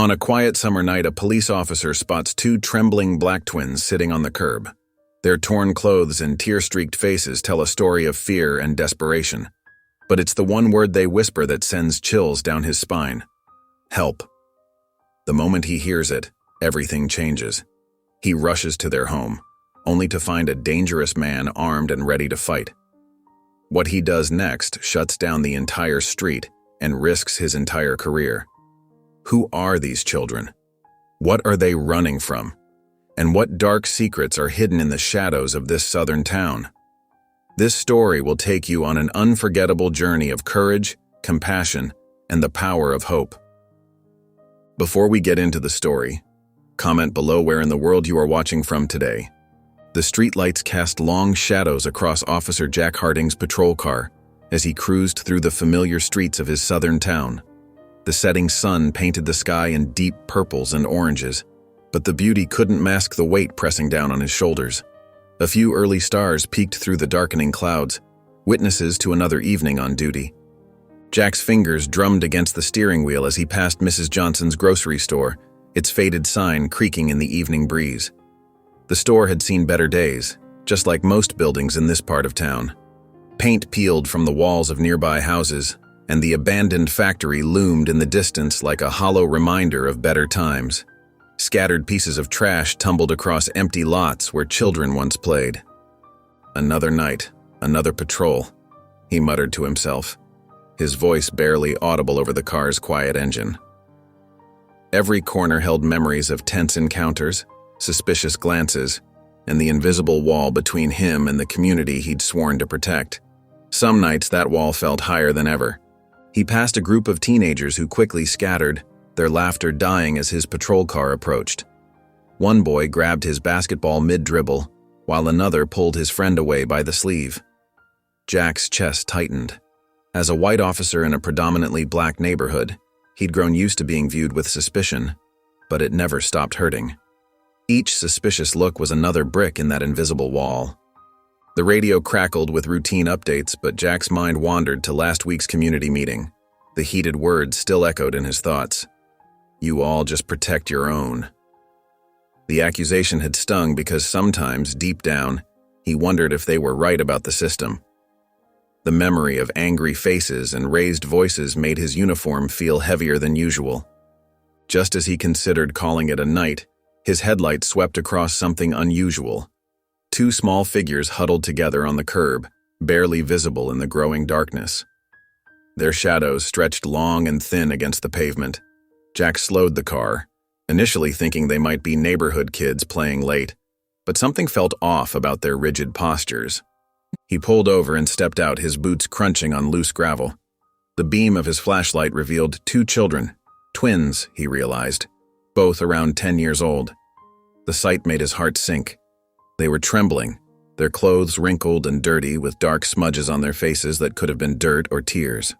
On a quiet summer night, a police officer spots two trembling black twins sitting on the curb. Their torn clothes and tear-streaked faces tell a story of fear and desperation. But it's the one word they whisper that sends chills down his spine. Help. The moment he hears it, everything changes. He rushes to their home, only to find a dangerous man armed and ready to fight. What he does next shuts down the entire street and risks his entire career. Who are these children? What are they running from? And what dark secrets are hidden in the shadows of this southern town? This story will take you on an unforgettable journey of courage, compassion, and the power of hope. Before we get into the story, comment below where in the world you are watching from today. The streetlights cast long shadows across Officer Jack Harding's patrol car as he cruised through the familiar streets of his southern town. The setting sun painted the sky in deep purples and oranges, but the beauty couldn't mask the weight pressing down on his shoulders. A few early stars peeked through the darkening clouds, witnesses to another evening on duty. Jack's fingers drummed against the steering wheel as he passed Mrs. Johnson's grocery store, its faded sign creaking in the evening breeze. The store had seen better days, just like most buildings in this part of town. Paint peeled from the walls of nearby houses, and the abandoned factory loomed in the distance like a hollow reminder of better times. Scattered pieces of trash tumbled across empty lots where children once played. Another night, another patrol, he muttered to himself, his voice barely audible over the car's quiet engine. Every corner held memories of tense encounters, suspicious glances, and the invisible wall between him and the community he'd sworn to protect. Some nights that wall felt higher than ever. He passed a group of teenagers who quickly scattered, their laughter dying as his patrol car approached. One boy grabbed his basketball mid-dribble, while another pulled his friend away by the sleeve. Jack's chest tightened. As a white officer in a predominantly black neighborhood, he'd grown used to being viewed with suspicion, but it never stopped hurting. Each suspicious look was another brick in that invisible wall. The radio crackled with routine updates, but Jack's mind wandered to last week's community meeting. The heated words still echoed in his thoughts. You all just protect your own. The accusation had stung because sometimes, deep down, he wondered if they were right about the system. The memory of angry faces and raised voices made his uniform feel heavier than usual. Just as he considered calling it a night, his headlights swept across something unusual. Two small figures huddled together on the curb, barely visible in the growing darkness. Their shadows stretched long and thin against the pavement. Jack slowed the car, initially thinking they might be neighborhood kids playing late, but something felt off about their rigid postures. He pulled over and stepped out, his boots crunching on loose gravel. The beam of his flashlight revealed two children, twins, he realized, both around 10 years old. The sight made his heart sink. They were trembling, their clothes wrinkled and dirty with dark smudges on their faces that could have been dirt or tears.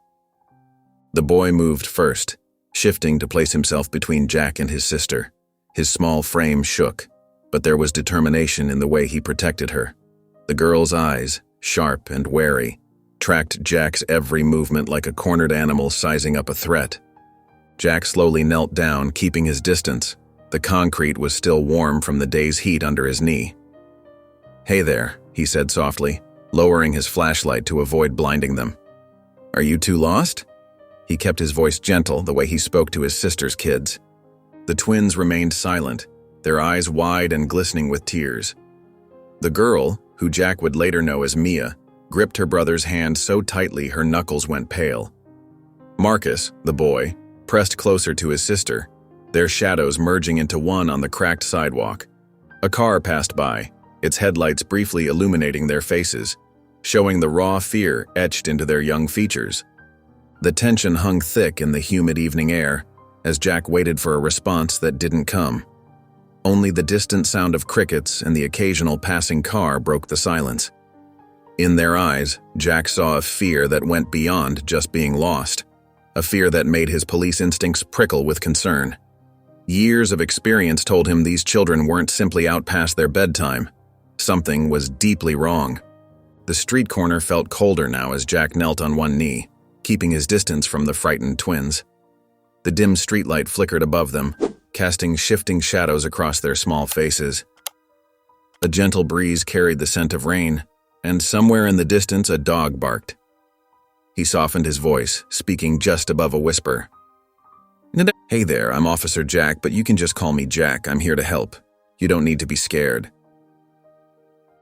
The boy moved first, shifting to place himself between Jack and his sister. His small frame shook, but there was determination in the way he protected her. The girl's eyes, sharp and wary, tracked Jack's every movement like a cornered animal sizing up a threat. Jack slowly knelt down, keeping his distance. The concrete was still warm from the day's heat under his knee. Hey there, he said softly, lowering his flashlight to avoid blinding them. Are you two lost? He kept his voice gentle, the way he spoke to his sister's kids. The twins remained silent, their eyes wide and glistening with tears. The girl, who Jack would later know as Mia, gripped her brother's hand so tightly her knuckles went pale. Marcus, the boy, pressed closer to his sister, their shadows merging into one on the cracked sidewalk. A car passed by, its headlights briefly illuminating their faces, showing the raw fear etched into their young features. The tension hung thick in the humid evening air as Jack waited for a response that didn't come. Only the distant sound of crickets and the occasional passing car broke the silence. In their eyes, Jack saw a fear that went beyond just being lost, a fear that made his police instincts prickle with concern. Years of experience told him these children weren't simply out past their bedtime. Something was deeply wrong. The street corner felt colder now as Jack knelt on one knee, keeping his distance from the frightened twins. The dim streetlight flickered above them, casting shifting shadows across their small faces. A gentle breeze carried the scent of rain, and somewhere in the distance a dog barked. He softened his voice, speaking just above a whisper. "Hey there, I'm Officer Jack, but you can just call me Jack. I'm here to help. You don't need to be scared."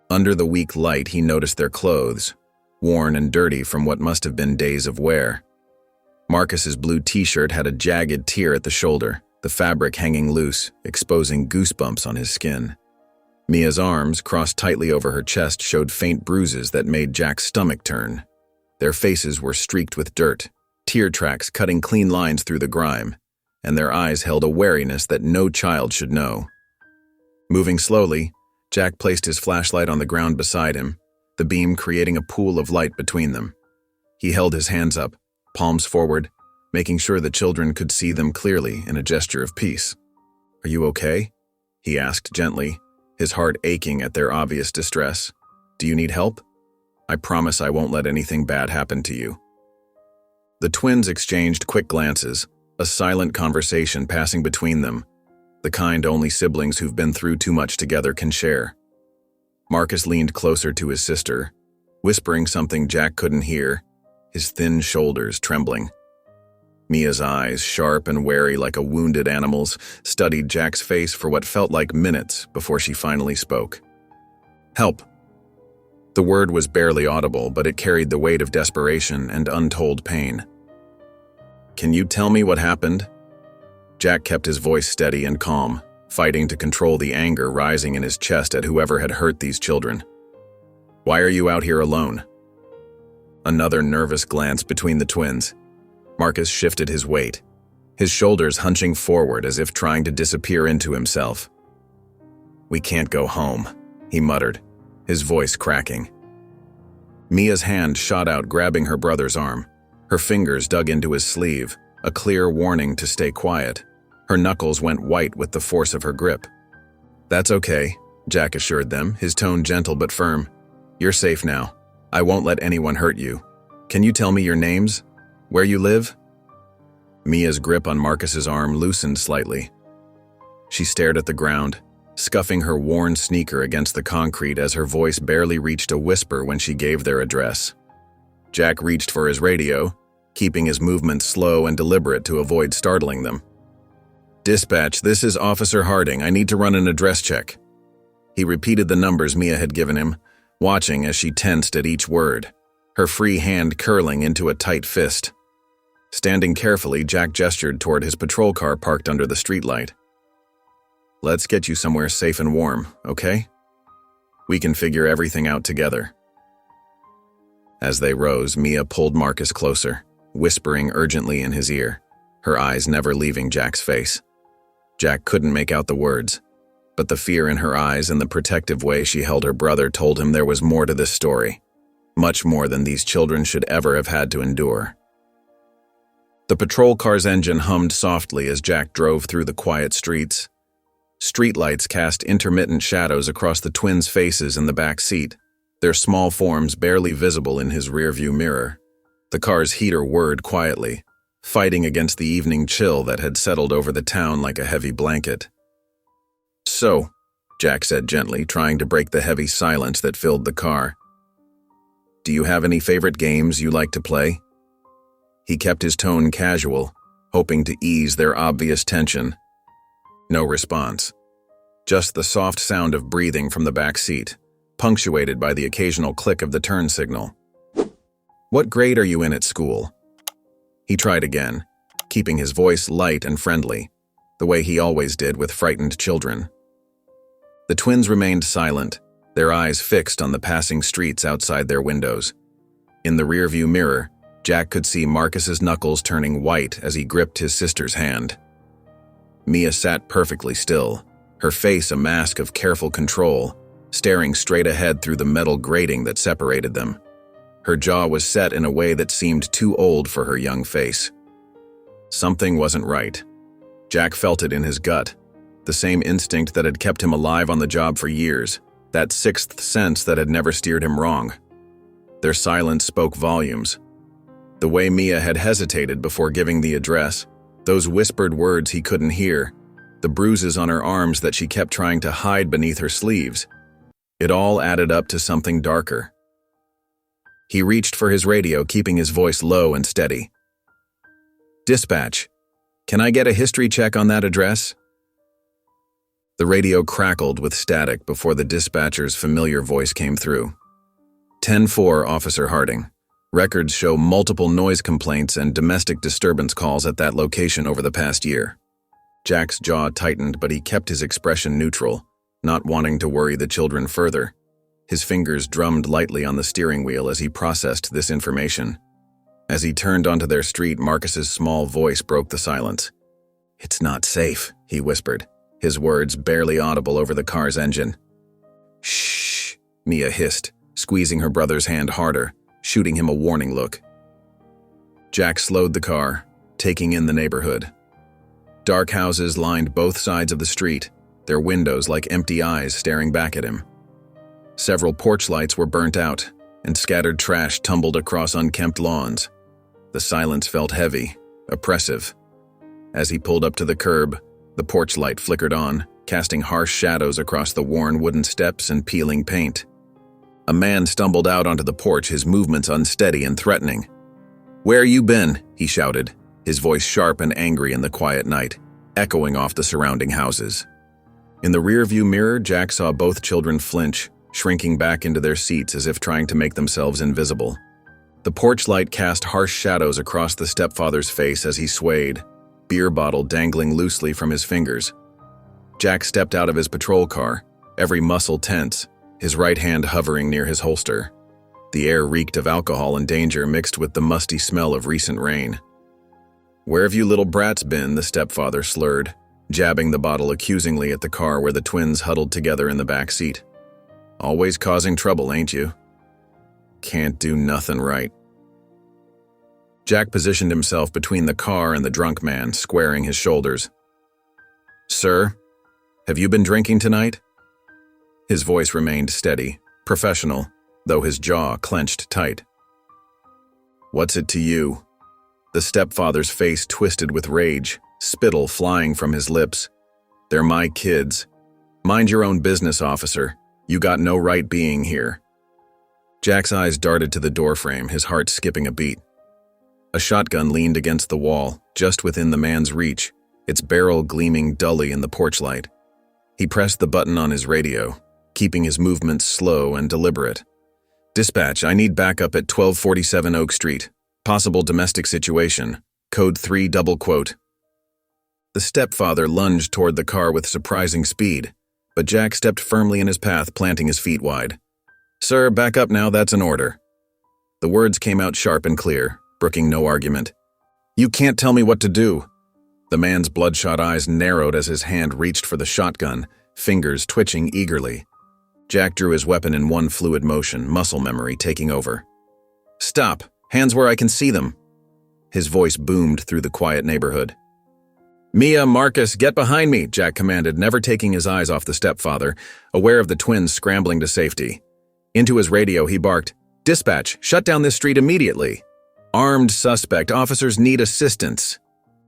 Under the weak light, he noticed their clothes, worn and dirty from what must have been days of wear. Marcus's blue t-shirt had a jagged tear at the shoulder, the fabric hanging loose, exposing goosebumps on his skin. Mia's arms, crossed tightly over her chest, showed faint bruises that made Jack's stomach turn. Their faces were streaked with dirt, tear tracks cutting clean lines through the grime, and their eyes held a wariness that no child should know. Moving slowly, Jack placed his flashlight on the ground beside him, the beam creating a pool of light between them. He held his hands up, palms forward, making sure the children could see them clearly in a gesture of peace. "Are you okay?" he asked gently, his heart aching at their obvious distress. "Do you need help? I promise I won't let anything bad happen to you." The twins exchanged quick glances, a silent conversation passing between them, the kind only siblings who've been through too much together can share. Marcus leaned closer to his sister, whispering something Jack couldn't hear, his thin shoulders trembling. Mia's eyes, sharp and wary like a wounded animal's, studied Jack's face for what felt like minutes before she finally spoke. "Help." The word was barely audible, but it carried the weight of desperation and untold pain. "Can you tell me what happened?" Jack kept his voice steady and calm, fighting to control the anger rising in his chest at whoever had hurt these children. "Why are you out here alone?" Another nervous glance between the twins. Marcus shifted his weight, his shoulders hunching forward as if trying to disappear into himself. "We can't go home," he muttered, his voice cracking. Mia's hand shot out, grabbing her brother's arm. Her fingers dug into his sleeve, a clear warning to stay quiet. Her knuckles went white with the force of her grip. "That's okay," Jack assured them, his tone gentle but firm. "You're safe now. I won't let anyone hurt you. Can you tell me your names? Where you live?" Mia's grip on Marcus's arm loosened slightly. She stared at the ground, scuffing her worn sneaker against the concrete as her voice barely reached a whisper when she gave their address. Jack reached for his radio, keeping his movements slow and deliberate to avoid startling them. "Dispatch, this is Officer Harding. I need to run an address check." He repeated the numbers Mia had given him, watching as she tensed at each word, her free hand curling into a tight fist. Standing carefully, Jack gestured toward his patrol car parked under the streetlight. "Let's get you somewhere safe and warm, okay? We can figure everything out together." As they rose, Mia pulled Marcus closer, whispering urgently in his ear, her eyes never leaving Jack's face. Jack couldn't make out the words, but the fear in her eyes and the protective way she held her brother told him there was more to this story, much more than these children should ever have had to endure. The patrol car's engine hummed softly as Jack drove through the quiet streets. Streetlights cast intermittent shadows across the twins' faces in the back seat, their small forms barely visible in his rearview mirror. The car's heater whirred quietly, fighting against the evening chill that had settled over the town like a heavy blanket. "So," Jack said gently, trying to break the heavy silence that filled the car. "Do you have any favorite games you like to play?" He kept his tone casual, hoping to ease their obvious tension. No response. Just the soft sound of breathing from the back seat, punctuated by the occasional click of the turn signal. "What grade are you in at school?" He tried again, keeping his voice light and friendly, the way he always did with frightened children. The twins remained silent, their eyes fixed on the passing streets outside their windows. In the rearview mirror, Jack could see Marcus's knuckles turning white as he gripped his sister's hand. Mia sat perfectly still, her face a mask of careful control, staring straight ahead through the metal grating that separated them. Her jaw was set in a way that seemed too old for her young face. Something wasn't right. Jack felt it in his gut, the same instinct that had kept him alive on the job for years, that sixth sense that had never steered him wrong. Their silence spoke volumes. The way Mia had hesitated before giving the address, Those whispered words he couldn't hear, the bruises on her arms that she kept trying to hide beneath her sleeves. It all added up to something darker. He reached for his radio, keeping his voice low and steady. "Dispatch, can I get a history check on that address?" The radio crackled with static before the dispatcher's familiar voice came through. 10-4, Officer Harding. Records show multiple noise complaints and domestic disturbance calls at that location over the past year. Jack's jaw tightened, but he kept his expression neutral, not wanting to worry the children further. His fingers drummed lightly on the steering wheel as he processed this information. As he turned onto their street, Marcus's small voice broke the silence. "It's not safe," he whispered, his words barely audible over the car's engine. "Shh," Mia hissed, squeezing her brother's hand harder, shooting him a warning look. Jack slowed the car, taking in the neighborhood. Dark houses lined both sides of the street, their windows like empty eyes staring back at him. Several porch lights were burnt out, and scattered trash tumbled across unkempt lawns. The silence felt heavy, oppressive. As he pulled up to the curb, the porch light flickered on, casting harsh shadows across the worn wooden steps and peeling paint. A man stumbled out onto the porch, his movements unsteady and threatening. "Where you been?" he shouted, his voice sharp and angry in the quiet night, echoing off the surrounding houses. In the rearview mirror, Jack saw both children flinch, shrinking back into their seats as if trying to make themselves invisible. The porch light cast harsh shadows across the stepfather's face as he swayed, beer bottle dangling loosely from his fingers. Jack stepped out of his patrol car, every muscle tense, his right hand hovering near his holster. The air reeked of alcohol and danger mixed with the musty smell of recent rain. "Where have you little brats been?" the stepfather slurred, jabbing the bottle accusingly at the car where the twins huddled together in the back seat. "Always causing trouble, ain't you? Can't do nothing right." Jack positioned himself between the car and the drunk man, squaring his shoulders. "Sir, have you been drinking tonight?" His voice remained steady, professional, though his jaw clenched tight. "What's it to you?" The stepfather's face twisted with rage, spittle flying from his lips. "They're my kids. Mind your own business, officer. You got no right being here." Jack's eyes darted to the doorframe, his heart skipping a beat. A shotgun leaned against the wall, just within the man's reach, its barrel gleaming dully in the porch light. He pressed the button on his radio, keeping his movements slow and deliberate. "Dispatch, I need backup at 1247 Oak Street. Possible domestic situation. Code 3 double quote." The stepfather lunged toward the car with surprising speed, but Jack stepped firmly in his path, planting his feet wide. "Sir, back up now, that's an order." The words came out sharp and clear, brooking no argument. "You can't tell me what to do." The man's bloodshot eyes narrowed as his hand reached for the shotgun, fingers twitching eagerly. Jack drew his weapon in one fluid motion, muscle memory taking over. "Stop! Hands where I can see them!" His voice boomed through the quiet neighborhood. "Mia, Marcus, get behind me!" Jack commanded, never taking his eyes off the stepfather, aware of the twins scrambling to safety. Into his radio, he barked, "Dispatch, shut down this street immediately! Armed suspect, officers need assistance!"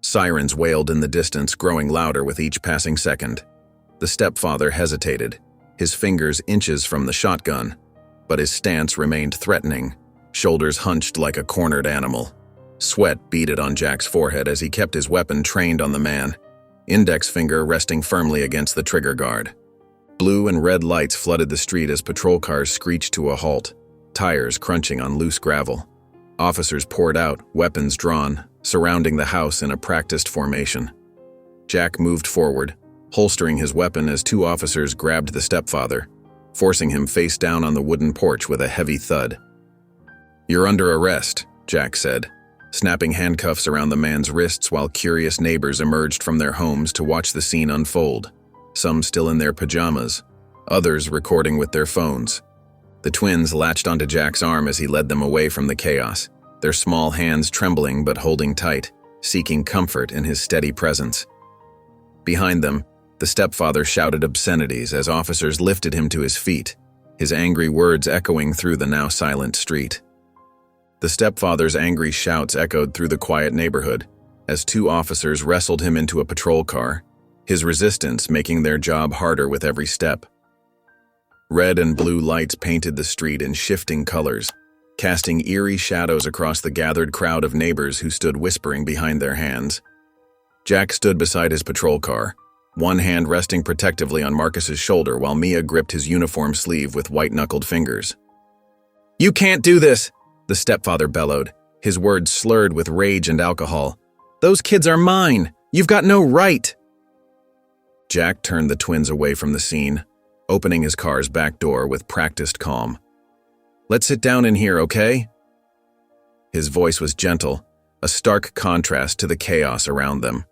Sirens wailed in the distance, growing louder with each passing second. The stepfather hesitated, his fingers inches from the shotgun, but his stance remained threatening, shoulders hunched like a cornered animal. Sweat beaded on Jack's forehead as he kept his weapon trained on the man, index finger resting firmly against the trigger guard. Blue and red lights flooded the street as patrol cars screeched to a halt, tires crunching on loose gravel. Officers poured out, weapons drawn, surrounding the house in a practiced formation. Jack moved forward, holstering his weapon as two officers grabbed the stepfather, forcing him face down on the wooden porch with a heavy thud. "You're under arrest," Jack said, snapping handcuffs around the man's wrists while curious neighbors emerged from their homes to watch the scene unfold, some still in their pajamas, others recording with their phones. The twins latched onto Jack's arm as he led them away from the chaos, their small hands trembling but holding tight, seeking comfort in his steady presence. Behind them, the stepfather shouted obscenities as officers lifted him to his feet, his angry words echoing through the now silent street. The stepfather's angry shouts echoed through the quiet neighborhood, as two officers wrestled him into a patrol car, his resistance making their job harder with every step. Red and blue lights painted the street in shifting colors, casting eerie shadows across the gathered crowd of neighbors who stood whispering behind their hands. Jack stood beside his patrol car, one hand resting protectively on Marcus's shoulder while Mia gripped his uniform sleeve with white-knuckled fingers. "You can't do this," the stepfather bellowed, his words slurred with rage and alcohol. "Those kids are mine. You've got no right." Jack turned the twins away from the scene, opening his car's back door with practiced calm. "Let's sit down in here, okay?" His voice was gentle, a stark contrast to the chaos around them.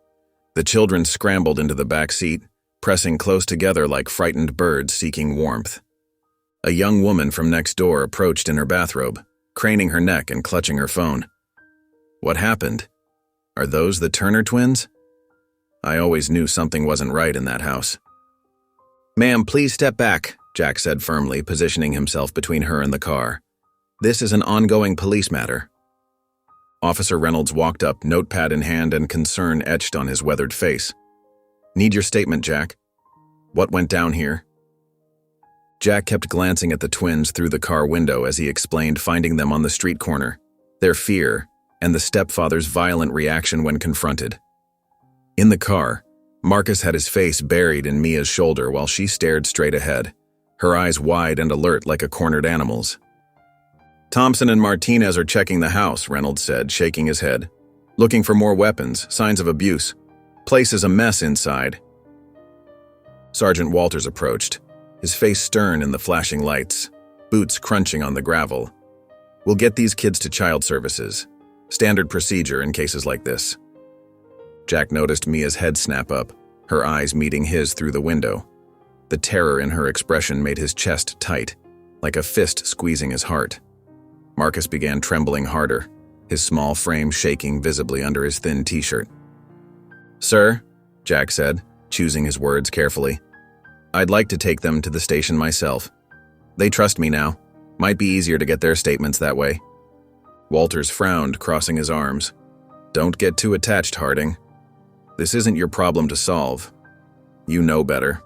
The children scrambled into the back seat, pressing close together like frightened birds seeking warmth. A young woman from next door approached in her bathrobe, craning her neck and clutching her phone. "What happened? Are those the Turner twins?" I always knew something wasn't right in that house. "Ma'am, please step back," Jack said firmly, positioning himself between her and the car. "This is an ongoing police matter." Officer Reynolds walked up, notepad in hand and concern etched on his weathered face. "Need your statement, Jack. What went down here?" Jack kept glancing at the twins through the car window as he explained finding them on the street corner, their fear, and the stepfather's violent reaction when confronted. In the car, Marcus had his face buried in Mia's shoulder while she stared straight ahead, her eyes wide and alert like a cornered animal's. "Thompson and Martinez are checking the house," Reynolds said, shaking his head. "Looking for more weapons, signs of abuse. Place is a mess inside." Sergeant Walters approached, his face stern in the flashing lights, boots crunching on the gravel. "We'll get these kids to child services. Standard procedure in cases like this." Jack noticed Mia's head snap up, her eyes meeting his through the window. The terror in her expression made his chest tight, like a fist squeezing his heart. Marcus began trembling harder, his small frame shaking visibly under his thin t-shirt. "Sir," Jack said, choosing his words carefully, "I'd like to take them to the station myself. They trust me now. Might be easier to get their statements that way." Walters frowned, crossing his arms. "Don't get too attached, Harding. This isn't your problem to solve. You know better."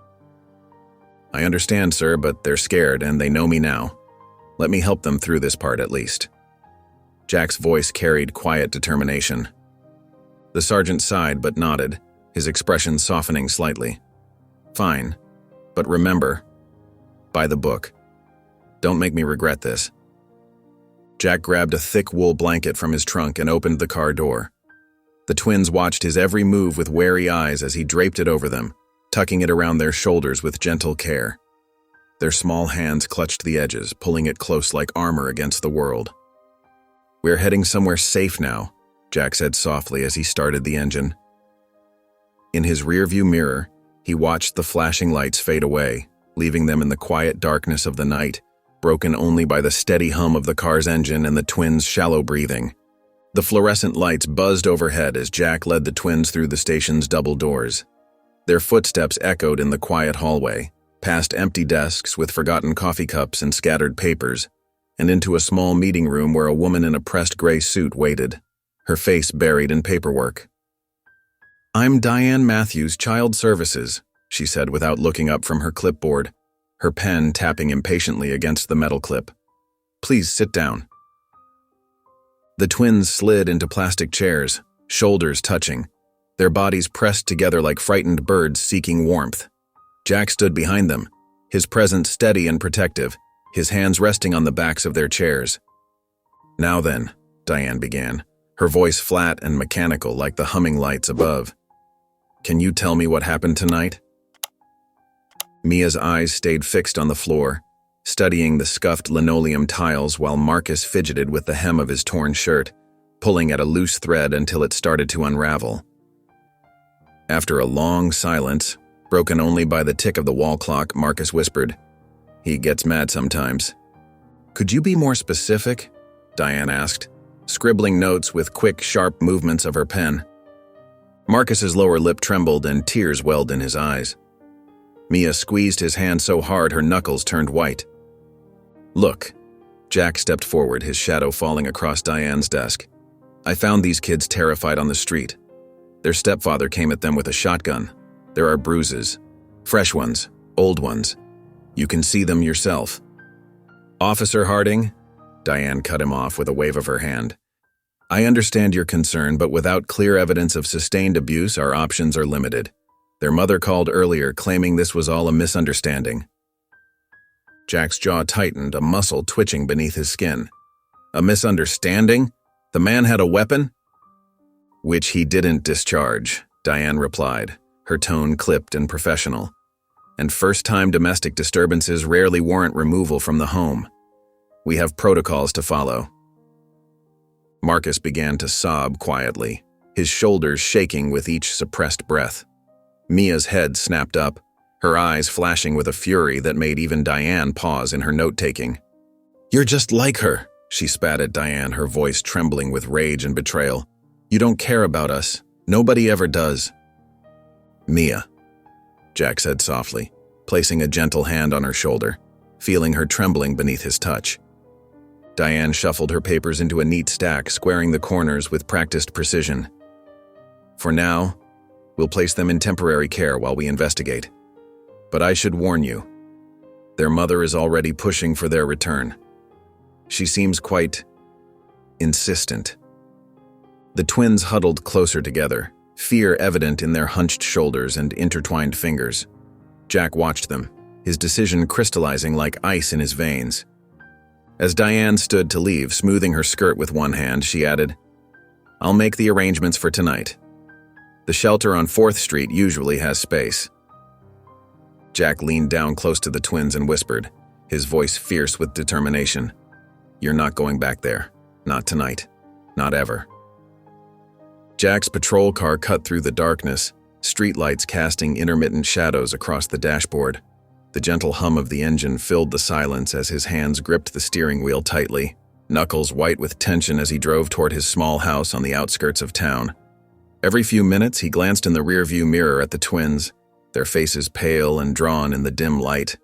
"I understand, sir, but they're scared and they know me now. Let me help them through this part at least." Jack's voice carried quiet determination. The sergeant sighed but nodded, his expression softening slightly. "Fine, but remember, by the book. Don't make me regret this." Jack grabbed a thick wool blanket from his trunk and opened the car door. The twins watched his every move with wary eyes as he draped it over them, tucking it around their shoulders with gentle care. Their small hands clutched the edges, pulling it close like armor against the world. "We're heading somewhere safe now," Jack said softly as he started the engine. In his rearview mirror, he watched the flashing lights fade away, leaving them in the quiet darkness of the night, broken only by the steady hum of the car's engine and the twins' shallow breathing. The fluorescent lights buzzed overhead as Jack led the twins through the station's double doors. Their footsteps echoed in the quiet hallway, past empty desks with forgotten coffee cups and scattered papers, and into a small meeting room where a woman in a pressed gray suit waited, her face buried in paperwork. "I'm Diane Matthews, Child Services," she said without looking up from her clipboard, her pen tapping impatiently against the metal clip. "Please sit down." The twins slid into plastic chairs, shoulders touching, their bodies pressed together like frightened birds seeking warmth. Jack stood behind them, his presence steady and protective, his hands resting on the backs of their chairs. "Now then," Diane began, her voice flat and mechanical like the humming lights above. "Can you tell me what happened tonight?" Mia's eyes stayed fixed on the floor, studying the scuffed linoleum tiles while Marcus fidgeted with the hem of his torn shirt, pulling at a loose thread until it started to unravel. After a long silence, broken only by the tick of the wall clock, Marcus whispered, "He gets mad sometimes." "Could you be more specific?" Diane asked, scribbling notes with quick, sharp movements of her pen. Marcus's lower lip trembled and tears welled in his eyes. Mia squeezed his hand so hard her knuckles turned white. "Look," Jack stepped forward, his shadow falling across Diane's desk. "I found these kids terrified on the street. Their stepfather came at them with a shotgun. There are bruises. Fresh ones, old ones. You can see them yourself. Officer Harding, Diane cut him off with a wave of her hand. I understand your concern, but without clear evidence of sustained abuse, our options are limited. Their mother called earlier, claiming this was all a misunderstanding. Jack's jaw tightened, a muscle twitching beneath his skin. A misunderstanding? The man had a weapon? Which he didn't discharge, Diane replied, her tone clipped and professional. And first-time domestic disturbances rarely warrant removal from the home. We have protocols to follow. Marcus began to sob quietly, his shoulders shaking with each suppressed breath. Mia's head snapped up, her eyes flashing with a fury that made even Diane pause in her note-taking. You're just like her, she spat at Diane, her voice trembling with rage and betrayal. You don't care about us. Nobody ever does. Mia, Jack said softly, placing a gentle hand on her shoulder, feeling her trembling beneath his touch. Diane shuffled her papers into a neat stack, squaring the corners with practiced precision. For now, we'll place them in temporary care while we investigate. But I should warn you, their mother is already pushing for their return. She seems quite insistent. The twins huddled closer together, fear evident in their hunched shoulders and intertwined fingers. Jack watched them, his decision crystallizing like ice in his veins. As Diane stood to leave, smoothing her skirt with one hand, she added, I'll make the arrangements for tonight. The shelter on 4th Street usually has space. Jack leaned down close to the twins and whispered, his voice fierce with determination. You're not going back there. Not tonight. Not ever. Jack's patrol car cut through the darkness, streetlights casting intermittent shadows across the dashboard. The gentle hum of the engine filled the silence as his hands gripped the steering wheel tightly, knuckles white with tension as he drove toward his small house on the outskirts of town. Every few minutes, he glanced in the rearview mirror at the twins, their faces pale and drawn in the dim light.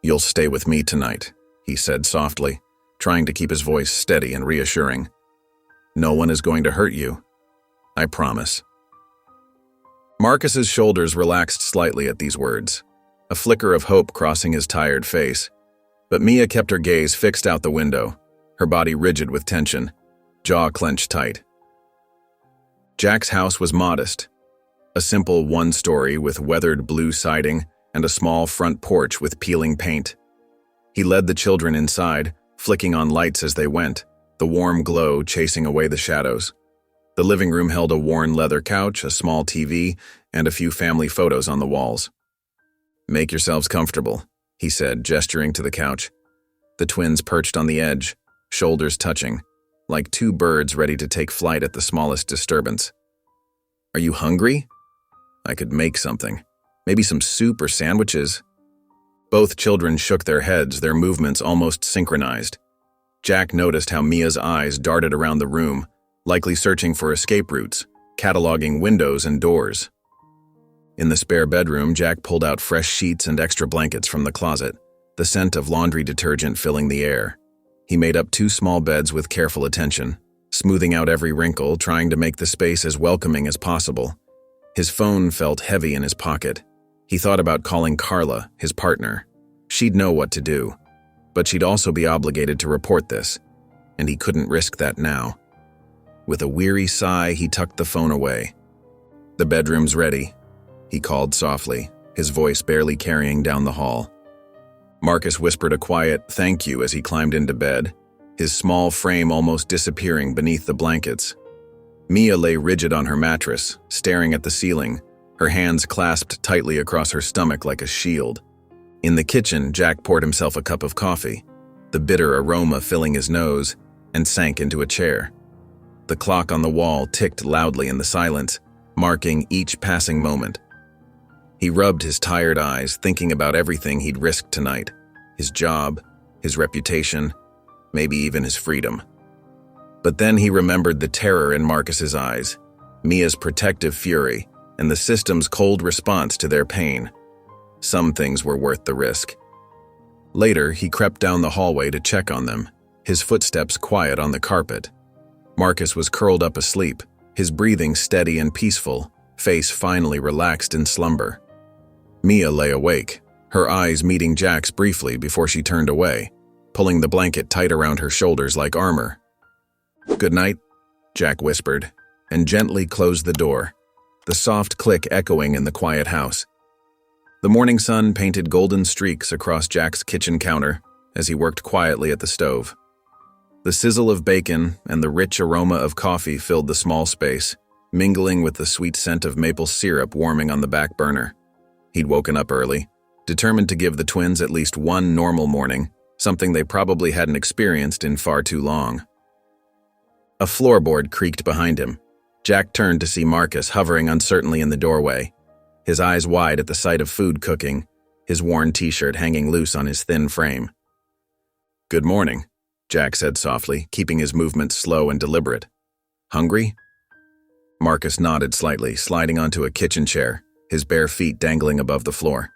You'll stay with me tonight, he said softly, trying to keep his voice steady and reassuring. No one is going to hurt you. I promise. Marcus's shoulders relaxed slightly at these words, a flicker of hope crossing his tired face. But Mia kept her gaze fixed out the window, her body rigid with tension, jaw clenched tight. Jack's house was modest, a simple one-story with weathered blue siding and a small front porch with peeling paint. He led the children inside, flicking on lights as they went, the warm glow chasing away the shadows. The living room held a worn leather couch, a small TV, and a few family photos on the walls. Make yourselves comfortable, he said, gesturing to the couch. The twins perched on the edge, shoulders touching, like two birds ready to take flight at the smallest disturbance. Are you hungry? I could make something. Maybe some soup or sandwiches. Both children shook their heads, their movements almost synchronized. Jack noticed how Mia's eyes darted around the room, likely searching for escape routes, cataloging windows and doors. In the spare bedroom, Jack pulled out fresh sheets and extra blankets from the closet, the scent of laundry detergent filling the air. He made up 2 small beds with careful attention, smoothing out every wrinkle, trying to make the space as welcoming as possible. His phone felt heavy in his pocket. He thought about calling Carla, his partner. She'd know what to do, but she'd also be obligated to report this, and he couldn't risk that now. With a weary sigh, he tucked the phone away. The bedroom's ready, he called softly, his voice barely carrying down the hall. Marcus whispered a quiet thank you as he climbed into bed, his small frame almost disappearing beneath the blankets. Mia lay rigid on her mattress, staring at the ceiling, her hands clasped tightly across her stomach like a shield. In the kitchen, Jack poured himself a cup of coffee, the bitter aroma filling his nose, and sank into a chair. The clock on the wall ticked loudly in the silence, marking each passing moment. He rubbed his tired eyes, thinking about everything he'd risked tonight, his job, his reputation, maybe even his freedom. But then he remembered the terror in Marcus's eyes, Mia's protective fury, and the system's cold response to their pain. Some things were worth the risk. Later, he crept down the hallway to check on them, his footsteps quiet on the carpet. Marcus was curled up asleep, his breathing steady and peaceful, face finally relaxed in slumber. Mia lay awake, her eyes meeting Jack's briefly before she turned away, pulling the blanket tight around her shoulders like armor. "Good night," Jack whispered, and gently closed the door, the soft click echoing in the quiet house. The morning sun painted golden streaks across Jack's kitchen counter as he worked quietly at the stove. The sizzle of bacon and the rich aroma of coffee filled the small space, mingling with the sweet scent of maple syrup warming on the back burner. He'd woken up early, determined to give the twins at least one normal morning, something they probably hadn't experienced in far too long. A floorboard creaked behind him. Jack turned to see Marcus hovering uncertainly in the doorway, his eyes wide at the sight of food cooking, his worn t-shirt hanging loose on his thin frame. "Good morning," Jack said softly, keeping his movements slow and deliberate. "Hungry?" Marcus nodded slightly, sliding onto a kitchen chair, his bare feet dangling above the floor.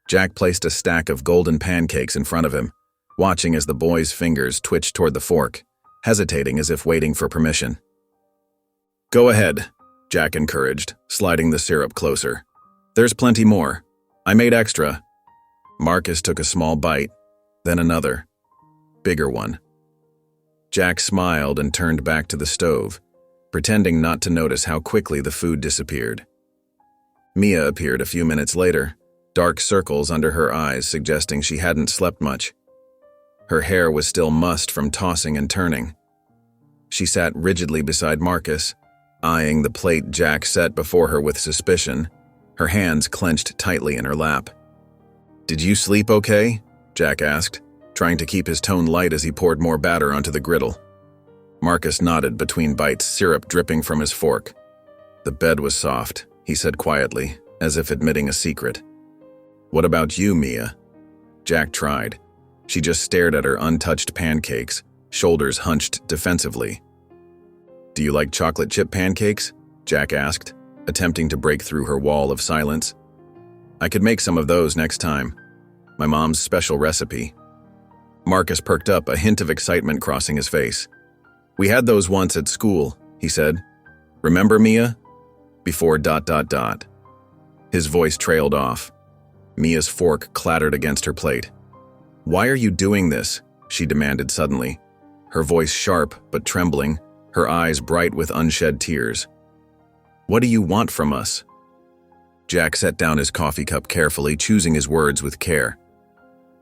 Jack placed a stack of golden pancakes in front of him, watching as the boy's fingers twitched toward the fork, hesitating as if waiting for permission. "Go ahead," Jack encouraged, sliding the syrup closer. "There's plenty more. I made extra." Marcus took a small bite, then another, bigger one. Jack smiled and turned back to the stove, pretending not to notice how quickly the food disappeared. Mia appeared a few minutes later, dark circles under her eyes suggesting she hadn't slept much. Her hair was still mussed from tossing and turning. She sat rigidly beside Marcus, eyeing the plate Jack set before her with suspicion, her hands clenched tightly in her lap. "Did you sleep okay?" Jack asked, trying to keep his tone light as he poured more batter onto the griddle. Marcus nodded between bites, syrup dripping from his fork. "The bed was soft," he said quietly, as if admitting a secret. "What about you, Mia?" Jack tried. She just stared at her untouched pancakes, shoulders hunched defensively. "Do you like chocolate chip pancakes?" Jack asked, attempting to break through her wall of silence. "I could make some of those next time. My mom's special recipe." Marcus perked up, a hint of excitement crossing his face. "We had those once at school," he said. "Remember, Mia?" Before ... His voice trailed off. Mia's fork clattered against her plate. "Why are you doing this?" she demanded suddenly, her voice sharp but trembling, her eyes bright with unshed tears. "What do you want from us?" Jack set down his coffee cup carefully, choosing his words with care.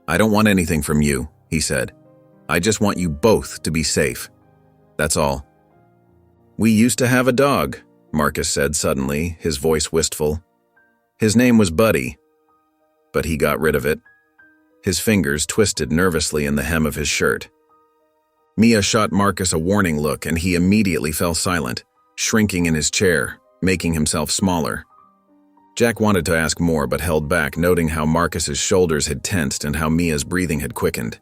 "I don't want anything from you," he said. "I just want you both to be safe. That's all." "We used to have a dog," Marcus said suddenly, his voice wistful. "His name was Buddy. But he got rid of it." His fingers twisted nervously in the hem of his shirt. Mia shot Marcus a warning look, and he immediately fell silent, shrinking in his chair, making himself smaller. Jack wanted to ask more but held back, noting how Marcus's shoulders had tensed and how Mia's breathing had quickened.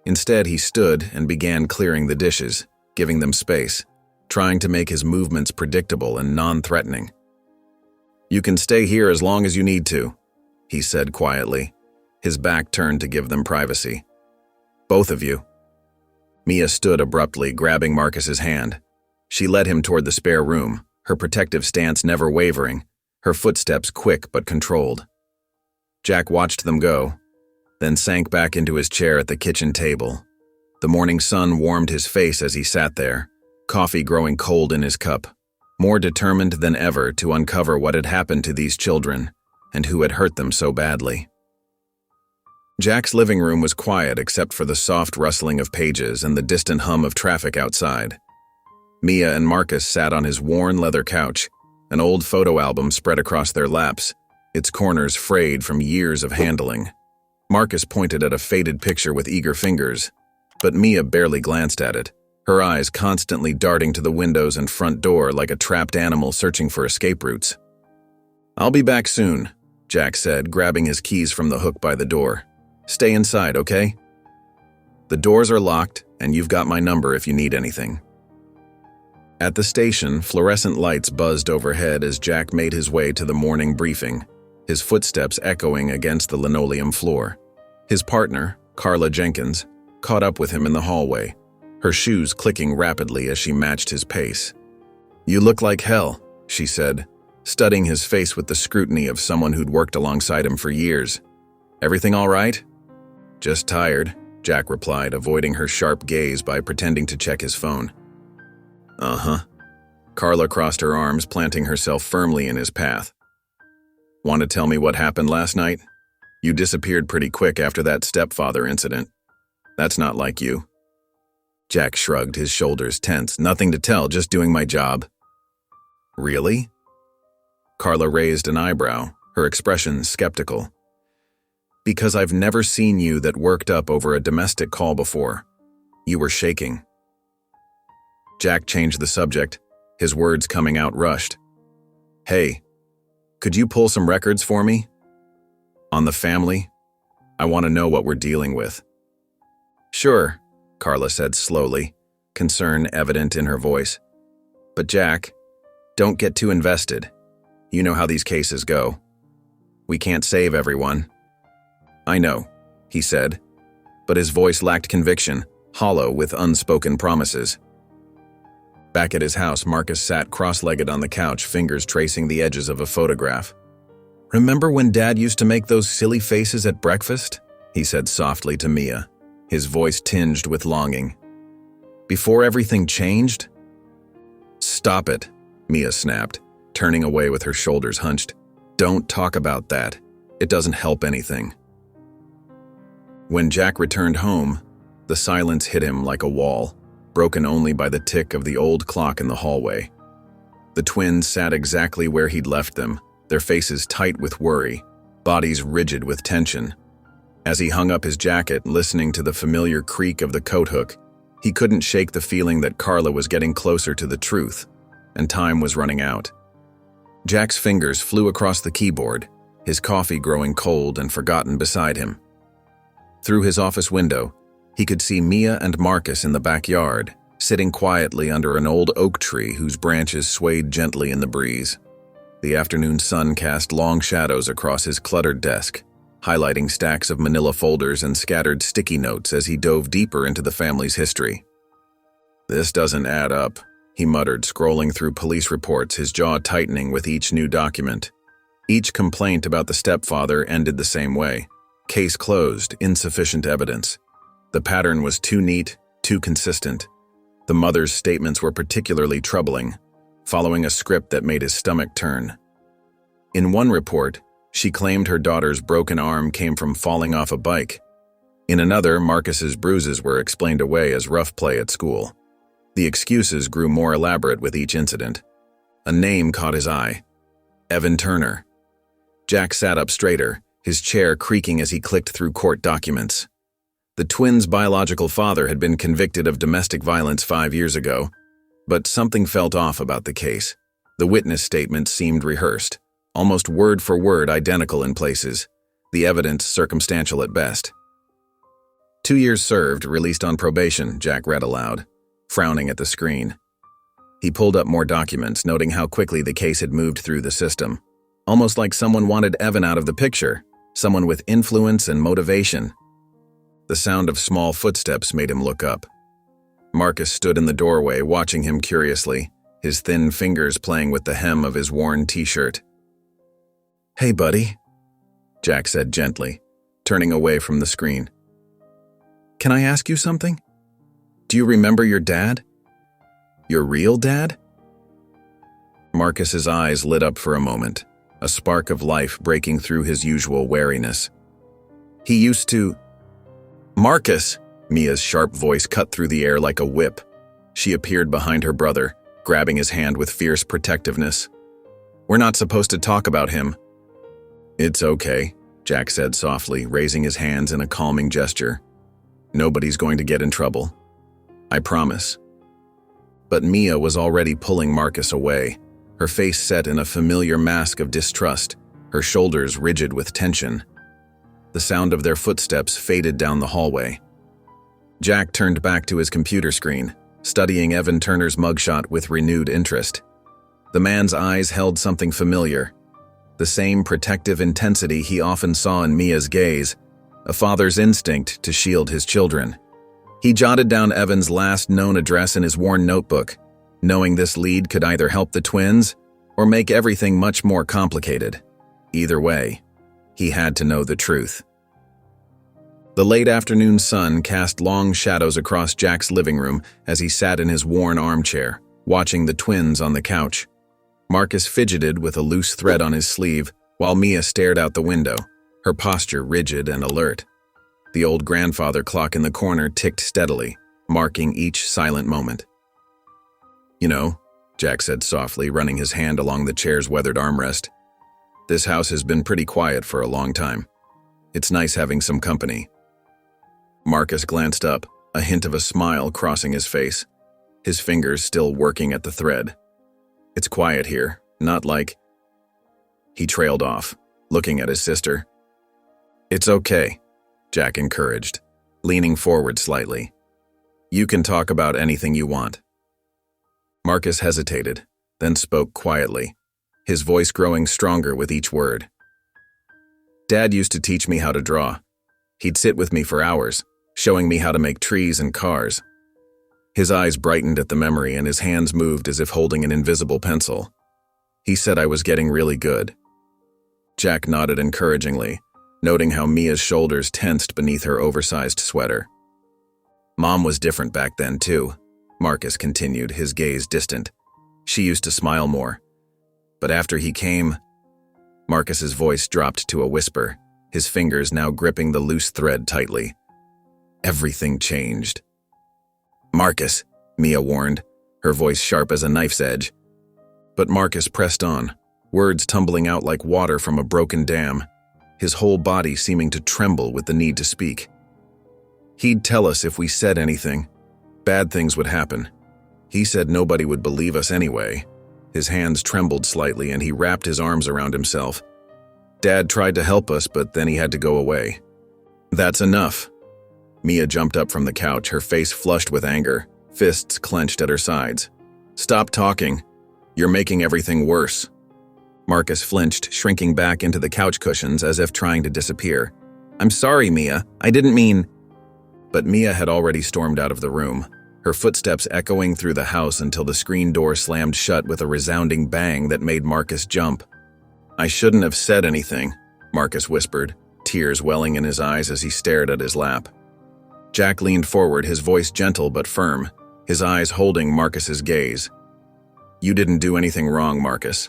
Instead, he stood and began clearing the dishes, giving them space, trying to make his movements predictable and non-threatening. "You can stay here as long as you need to," he said quietly, his back turned to give them privacy. "Both of you." Mia stood abruptly, grabbing Marcus's hand. She led him toward the spare room, her protective stance never wavering, her footsteps quick but controlled. Jack watched them go, then sank back into his chair at the kitchen table. The morning sun warmed his face as he sat there, coffee growing cold in his cup, more determined than ever to uncover what had happened to these children and who had hurt them so badly. Jack's living room was quiet except for the soft rustling of pages and the distant hum of traffic outside. Mia and Marcus sat on his worn leather couch, an old photo album spread across their laps, its corners frayed from years of handling. Marcus pointed at a faded picture with eager fingers, but Mia barely glanced at it, her eyes constantly darting to the windows and front door like a trapped animal searching for escape routes. "I'll be back soon," Jack said, grabbing his keys from the hook by the door. "Stay inside, okay? The doors are locked, and you've got my number if you need anything." At the station, fluorescent lights buzzed overhead as Jack made his way to the morning briefing, his footsteps echoing against the linoleum floor. His partner, Carla Jenkins, caught up with him in the hallway, her shoes clicking rapidly as she matched his pace. "You look like hell," she said, studying his face with the scrutiny of someone who'd worked alongside him for years. "Everything all right?" "Just tired," Jack replied, avoiding her sharp gaze by pretending to check his phone. "Uh-huh." Carla crossed her arms, planting herself firmly in his path. "Want to tell me what happened last night? You disappeared pretty quick after that stepfather incident. That's not like you." Jack shrugged, his shoulders tense. "Nothing to tell, just doing my job." "Really?" Carla raised an eyebrow, her expression skeptical. "Because I've never seen you that worked up over a domestic call before. You were shaking." Jack changed the subject, his words coming out rushed. "Hey, could you pull some records for me? On the family? I want to know what we're dealing with." "Sure," Carla said slowly, concern evident in her voice. "But Jack, don't get too invested. You know how these cases go. We can't save everyone." "I know," he said, but his voice lacked conviction, hollow with unspoken promises. Back at his house, Marcus sat cross-legged on the couch, fingers tracing the edges of a photograph. "Remember when Dad used to make those silly faces at breakfast?" he said softly to Mia, his voice tinged with longing. "Before everything changed?" "Stop it," Mia snapped, turning away with her shoulders hunched. "Don't talk about that. It doesn't help anything." When Jack returned home, the silence hit him like a wall, broken only by the tick of the old clock in the hallway. The twins sat exactly where he'd left them, their faces tight with worry, bodies rigid with tension. As he hung up his jacket, listening to the familiar creak of the coat hook, he couldn't shake the feeling that Carla was getting closer to the truth, and time was running out. Jack's fingers flew across the keyboard, his coffee growing cold and forgotten beside him. Through his office window, he could see Mia and Marcus in the backyard, sitting quietly under an old oak tree whose branches swayed gently in the breeze. The afternoon sun cast long shadows across his cluttered desk, highlighting stacks of manila folders and scattered sticky notes as he dove deeper into the family's history. "This doesn't add up," he muttered, scrolling through police reports, his jaw tightening with each new document. Each complaint about the stepfather ended the same way. Case closed, insufficient evidence. The pattern was too neat, too consistent. The mother's statements were particularly troubling, following a script that made his stomach turn. In one report, she claimed her daughter's broken arm came from falling off a bike. In another, Marcus's bruises were explained away as rough play at school. The excuses grew more elaborate with each incident. A name caught his eye: Evan Turner. Jack sat up straighter, his chair creaking as he clicked through court documents. The twins' biological father had been convicted of domestic violence 5 years ago, but something felt off about the case. The witness statements seemed rehearsed, almost word for word identical in places, the evidence circumstantial at best. 2 years served, released on probation, Jack read aloud, frowning at the screen. He pulled up more documents, noting how quickly the case had moved through the system. Almost like someone wanted Evan out of the picture, someone with influence and motivation. The sound of small footsteps made him look up. Marcus stood in the doorway, watching him curiously, his thin fingers playing with the hem of his worn t-shirt. "Hey, buddy," Jack said gently, turning away from the screen. "Can I ask you something? Do you remember your dad? Your real dad?" Marcus's eyes lit up for a moment, a spark of life breaking through his usual wariness. "He used to—" "Marcus!" Mia's sharp voice cut through the air like a whip. She appeared behind her brother, grabbing his hand with fierce protectiveness. "We're not supposed to talk about him." "It's okay," Jack said softly, raising his hands in a calming gesture. "Nobody's going to get in trouble. I promise." But Mia was already pulling Marcus away, her face set in a familiar mask of distrust, her shoulders rigid with tension. The sound of their footsteps faded down the hallway. Jack turned back to his computer screen, studying Evan Turner's mugshot with renewed interest. The man's eyes held something familiar, the same protective intensity he often saw in Mia's gaze, a father's instinct to shield his children. He jotted down Evan's last known address in his worn notebook, Knowing this lead could either help the twins or make everything much more complicated. Either way, he had to know the truth. The late afternoon sun cast long shadows across Jack's living room as he sat in his worn armchair, watching the twins on the couch. Marcus fidgeted with a loose thread on his sleeve, while Mia stared out the window, her posture rigid and alert. The old grandfather clock in the corner ticked steadily, marking each silent moment. "You know," Jack said softly, running his hand along the chair's weathered armrest, "this house has been pretty quiet for a long time. It's nice having some company." Marcus glanced up, a hint of a smile crossing his face, his fingers still working at the thread. "It's quiet here, not like—" He trailed off, looking at his sister. "It's okay," Jack encouraged, leaning forward slightly. "You can talk about anything you want." Marcus hesitated, then spoke quietly, his voice growing stronger with each word. "Dad used to teach me how to draw. He'd sit with me for hours, showing me how to make trees and cars." His eyes brightened at the memory and his hands moved as if holding an invisible pencil. "He said I was getting really good." Jack nodded encouragingly, noting how Mia's shoulders tensed beneath her oversized sweater. "Mom was different back then, too," Marcus continued, his gaze distant. "She used to smile more. But after he came—" Marcus's voice dropped to a whisper, his fingers now gripping the loose thread tightly. "Everything changed." "Marcus," Mia warned, her voice sharp as a knife's edge. But Marcus pressed on, words tumbling out like water from a broken dam, his whole body seeming to tremble with the need to speak. "He'd tell us if we said anything. Bad things would happen. He said nobody would believe us anyway." His hands trembled slightly and he wrapped his arms around himself. "Dad tried to help us, but then he had to go away." "That's enough." Mia jumped up from the couch, her face flushed with anger, fists clenched at her sides. "Stop talking. You're making everything worse." Marcus flinched, shrinking back into the couch cushions as if trying to disappear. "I'm sorry, Mia. I didn't mean—" But Mia had already stormed out of the room, her footsteps echoing through the house until the screen door slammed shut with a resounding bang that made Marcus jump. "I shouldn't have said anything," Marcus whispered, tears welling in his eyes as he stared at his lap. Jack leaned forward, his voice gentle but firm, his eyes holding Marcus's gaze. "You didn't do anything wrong, Marcus.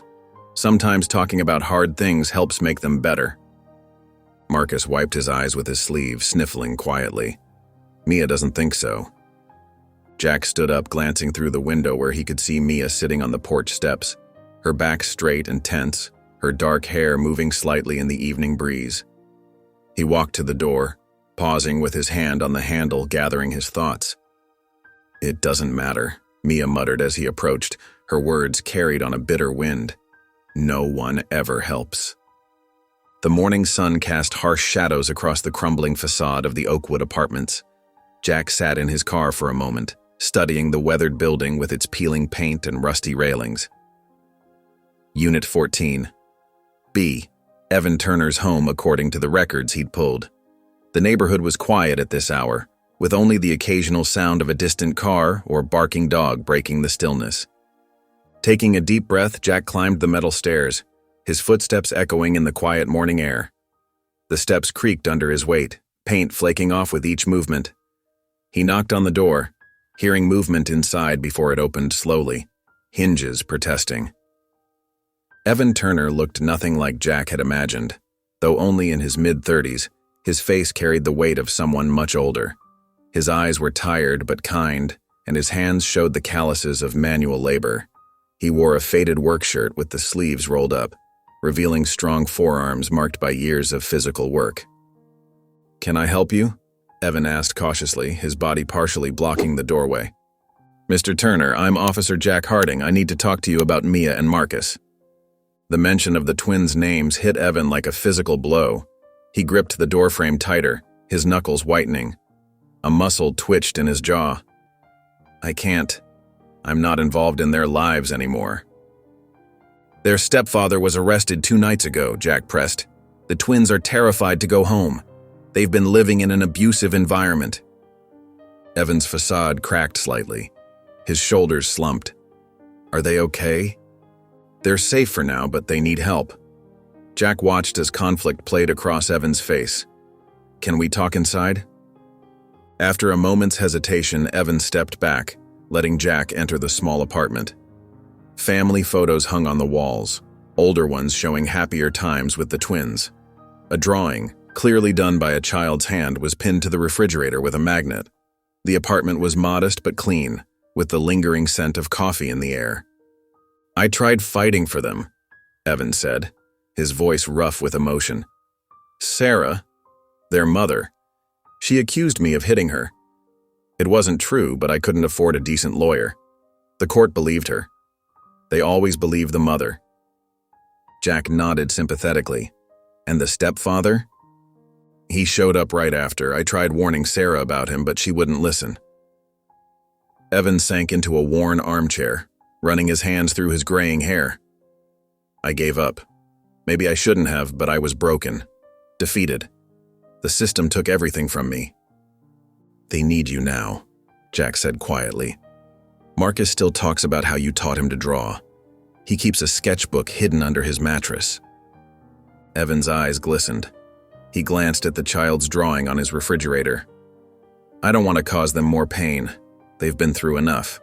Sometimes talking about hard things helps make them better." Marcus wiped his eyes with his sleeve, sniffling quietly. "Mia doesn't think so." Jack stood up, glancing through the window where he could see Mia sitting on the porch steps, her back straight and tense, her dark hair moving slightly in the evening breeze. He walked to the door, pausing with his hand on the handle, gathering his thoughts. "It doesn't matter," Mia muttered as he approached, her words carried on a bitter wind. "No one ever helps." The morning sun cast harsh shadows across the crumbling facade of the Oakwood apartments. Jack sat in his car for a moment, studying the weathered building with its peeling paint and rusty railings. Unit 14. B. Evan Turner's home according to the records he'd pulled. The neighborhood was quiet at this hour, with only the occasional sound of a distant car or barking dog breaking the stillness. Taking a deep breath, Jack climbed the metal stairs, his footsteps echoing in the quiet morning air. The steps creaked under his weight, paint flaking off with each movement. He knocked on the door, hearing movement inside before it opened slowly, hinges protesting. Evan Turner looked nothing like Jack had imagined. Though only in his mid-30s, his face carried the weight of someone much older. His eyes were tired but kind, and his hands showed the calluses of manual labor. He wore a faded work shirt with the sleeves rolled up, revealing strong forearms marked by years of physical work. "Can I help you?" Evan asked cautiously, his body partially blocking the doorway. "Mr. Turner, I'm Officer Jack Harding. I need to talk to you about Mia and Marcus." The mention of the twins' names hit Evan like a physical blow. He gripped the doorframe tighter, his knuckles whitening. A muscle twitched in his jaw. "I can't. I'm not involved in their lives anymore." "Their stepfather was arrested 2 nights ago," Jack pressed. "The twins are terrified to go home. They've been living in an abusive environment." Evan's facade cracked slightly. His shoulders slumped. Are they okay? They're safe for now, but they need help. Jack watched as conflict played across Evan's face. Can we talk inside? After a moment's hesitation, Evan stepped back, letting Jack enter the small apartment. Family photos hung on the walls, older ones showing happier times with the twins. A drawing, clearly done by a child's hand, was pinned to the refrigerator with a magnet. The apartment was modest but clean, with the lingering scent of coffee in the air. I tried fighting for them, Evan said, his voice rough with emotion. Sarah, their mother, she accused me of hitting her. It wasn't true, but I couldn't afford a decent lawyer. The court believed her. They always believe the mother. Jack nodded sympathetically. And the stepfather? He showed up right after. I tried warning Sarah about him, but she wouldn't listen. Evan sank into a worn armchair, running his hands through his graying hair. I gave up. Maybe I shouldn't have, but I was broken, defeated. The system took everything from me. They need you now, Jack said quietly. Marcus still talks about how you taught him to draw. He keeps a sketchbook hidden under his mattress. Evan's eyes glistened. He glanced at the child's drawing on his refrigerator. I don't want to cause them more pain. They've been through enough.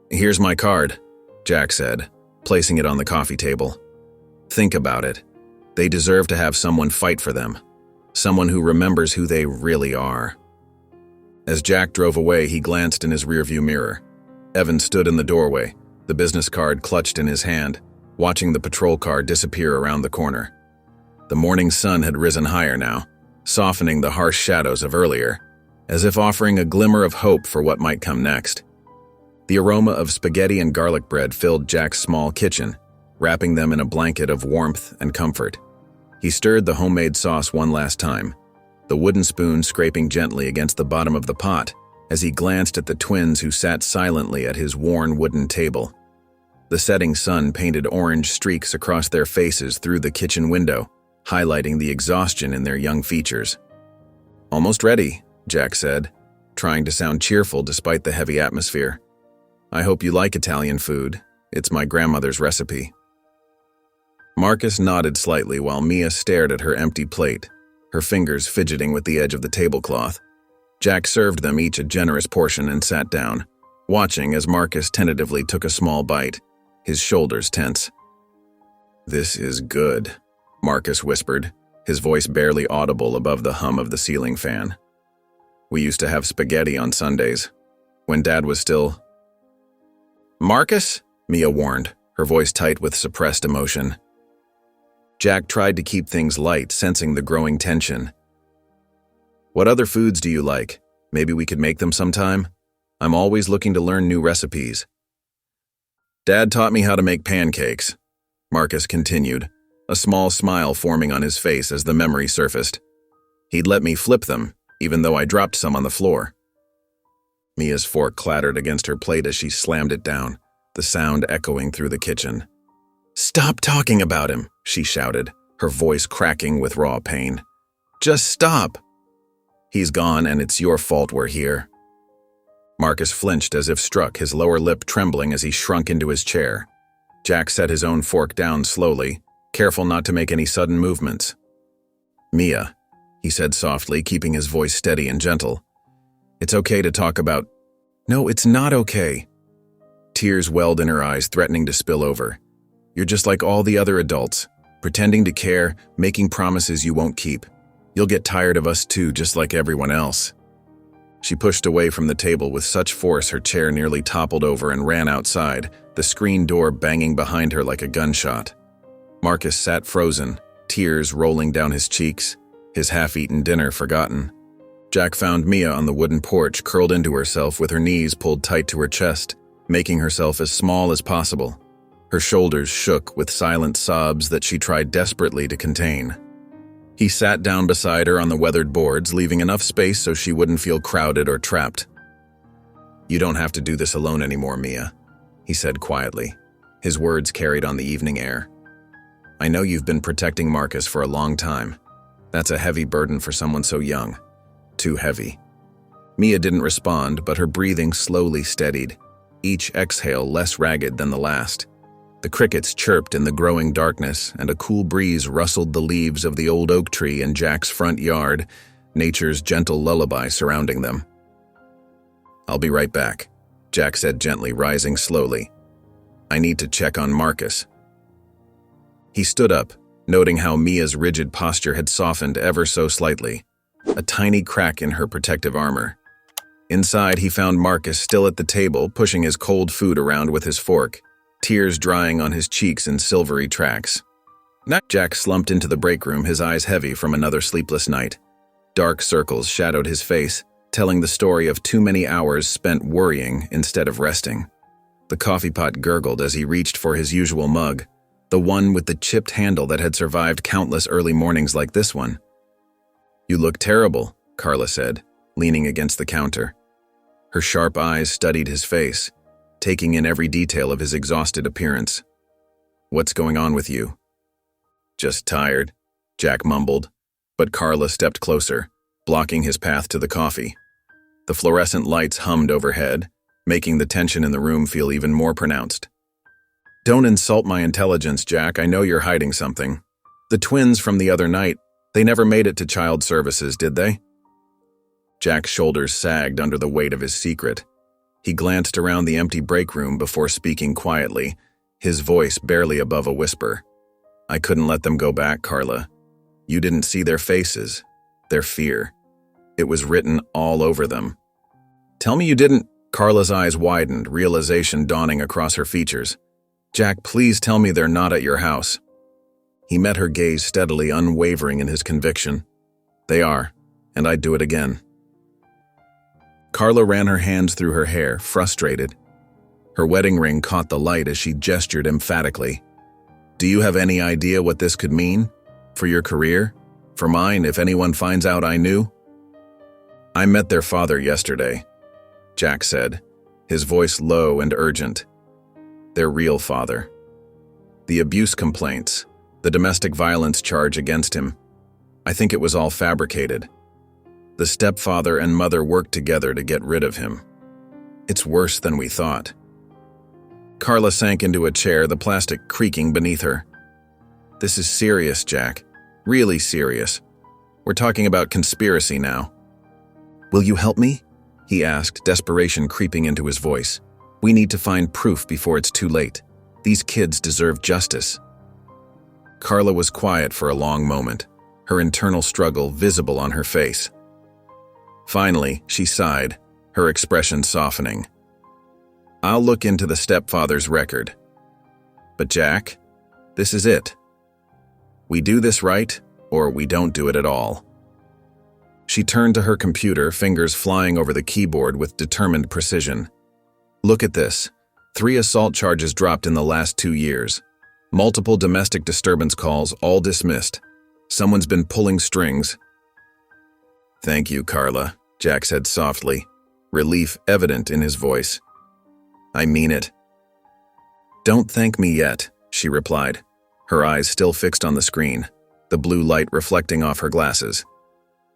Here's my card, Jack said, placing it on the coffee table. Think about it. They deserve to have someone fight for them. Someone who remembers who they really are. As Jack drove away, he glanced in his rearview mirror. Evan stood in the doorway, the business card clutched in his hand, watching the patrol car disappear around the corner. The morning sun had risen higher now, softening the harsh shadows of earlier, as if offering a glimmer of hope for what might come next. The aroma of spaghetti and garlic bread filled Jack's small kitchen, wrapping them in a blanket of warmth and comfort. He stirred the homemade sauce one last time, the wooden spoon scraping gently against the bottom of the pot as he glanced at the twins who sat silently at his worn wooden table. The setting sun painted orange streaks across their faces through the kitchen window, highlighting the exhaustion in their young features. Almost ready, Jack said, trying to sound cheerful despite the heavy atmosphere. I hope you like Italian food. It's my grandmother's recipe. Marcus nodded slightly while Mia stared at her empty plate, her fingers fidgeting with the edge of the tablecloth. Jack served them each a generous portion and sat down, watching as Marcus tentatively took a small bite, his shoulders tense. This is good, Marcus whispered, his voice barely audible above the hum of the ceiling fan. We used to have spaghetti on Sundays, when Dad was still... Marcus? Mia warned, her voice tight with suppressed emotion. Jack tried to keep things light, sensing the growing tension. What other foods do you like? Maybe we could make them sometime? I'm always looking to learn new recipes. Dad taught me how to make pancakes, Marcus continued, a small smile forming on his face as the memory surfaced. He'd let me flip them, even though I dropped some on the floor. Mia's fork clattered against her plate as she slammed it down, the sound echoing through the kitchen. Stop talking about him, she shouted, her voice cracking with raw pain. Just stop. He's gone and it's your fault we're here. Marcus flinched as if struck, his lower lip trembling as he shrunk into his chair. Jack set his own fork down slowly, careful not to make any sudden movements. Mia, he said softly, keeping his voice steady and gentle. It's okay to talk about... No, it's not okay. Tears welled in her eyes, threatening to spill over. You're just like all the other adults, pretending to care, making promises you won't keep. You'll get tired of us too, just like everyone else. She pushed away from the table with such force her chair nearly toppled over and ran outside, the screen door banging behind her like a gunshot. Marcus sat frozen, tears rolling down his cheeks, his half-eaten dinner forgotten. Jack found Mia on the wooden porch, curled into herself with her knees pulled tight to her chest, making herself as small as possible. Her shoulders shook with silent sobs that she tried desperately to contain. He sat down beside her on the weathered boards, leaving enough space so she wouldn't feel crowded or trapped. You don't have to do this alone anymore, Mia, he said quietly. His words carried on the evening air. I know you've been protecting Marcus for a long time. That's a heavy burden for someone so young. Too heavy. Mia didn't respond, but her breathing slowly steadied. each exhale less ragged than the last. The crickets chirped in the growing darkness, and a cool breeze rustled the leaves of the old oak tree in Jack's front yard, nature's gentle lullaby surrounding them. "I'll be right back," Jack said gently, rising slowly. "I need to check on Marcus." He stood up, noting how Mia's rigid posture had softened ever so slightly, a tiny crack in her protective armor. Inside, he found Marcus still at the table, pushing his cold food around with his fork, tears drying on his cheeks in silvery tracks. Jack slumped into the break room, his eyes heavy from another sleepless night. Dark circles shadowed his face, telling the story of too many hours spent worrying instead of resting. The coffee pot gurgled as he reached for his usual mug, the one with the chipped handle that had survived countless early mornings like this one. "You look terrible," Carla said, leaning against the counter. Her sharp eyes studied his face, taking in every detail of his exhausted appearance. "What's going on with you?" "Just tired," Jack mumbled, but Carla stepped closer, blocking his path to the coffee. The fluorescent lights hummed overhead, making the tension in the room feel even more pronounced. "Don't insult my intelligence, Jack. I know you're hiding something. The twins from the other night, they never made it to child services, did they?" Jack's shoulders sagged under the weight of his secret. He glanced around the empty break room before speaking quietly, his voice barely above a whisper. "I couldn't let them go back, Carla. You didn't see their faces, their fear. It was written all over them." "Tell me you didn't—" Carla's eyes widened, realization dawning across her features. "Jack, please tell me they're not at your house." He met her gaze steadily, unwavering in his conviction. "They are, and I'd do it again." Carla ran her hands through her hair, frustrated. Her wedding ring caught the light as she gestured emphatically. "Do you have any idea what this could mean? For your career? For mine, if anyone finds out I knew?" "I met their father yesterday," Jack said, his voice low and urgent. "Their real father. The abuse complaints, the domestic violence charge against him. I think it was all fabricated. The stepfather and mother worked together to get rid of him. It's worse than we thought." Carla sank into a chair, the plastic creaking beneath her. "This is serious, Jack. Really serious. We're talking about conspiracy now." "Will you help me?" he asked, desperation creeping into his voice. "We need to find proof before it's too late. These kids deserve justice." Carla was quiet for a long moment, her internal struggle visible on her face. Finally, she sighed, her expression softening. "I'll look into the stepfather's record. But Jack, this is it. We do this right, or we don't do it at all." She turned to her computer, fingers flying over the keyboard with determined precision. "Look at this. 3 assault charges dropped in the last 2 years. Multiple domestic disturbance calls, all dismissed. Someone's been pulling strings." "Thank you, Carla," Jack said softly, relief evident in his voice. "I mean it." "Don't thank me yet," she replied, her eyes still fixed on the screen, the blue light reflecting off her glasses.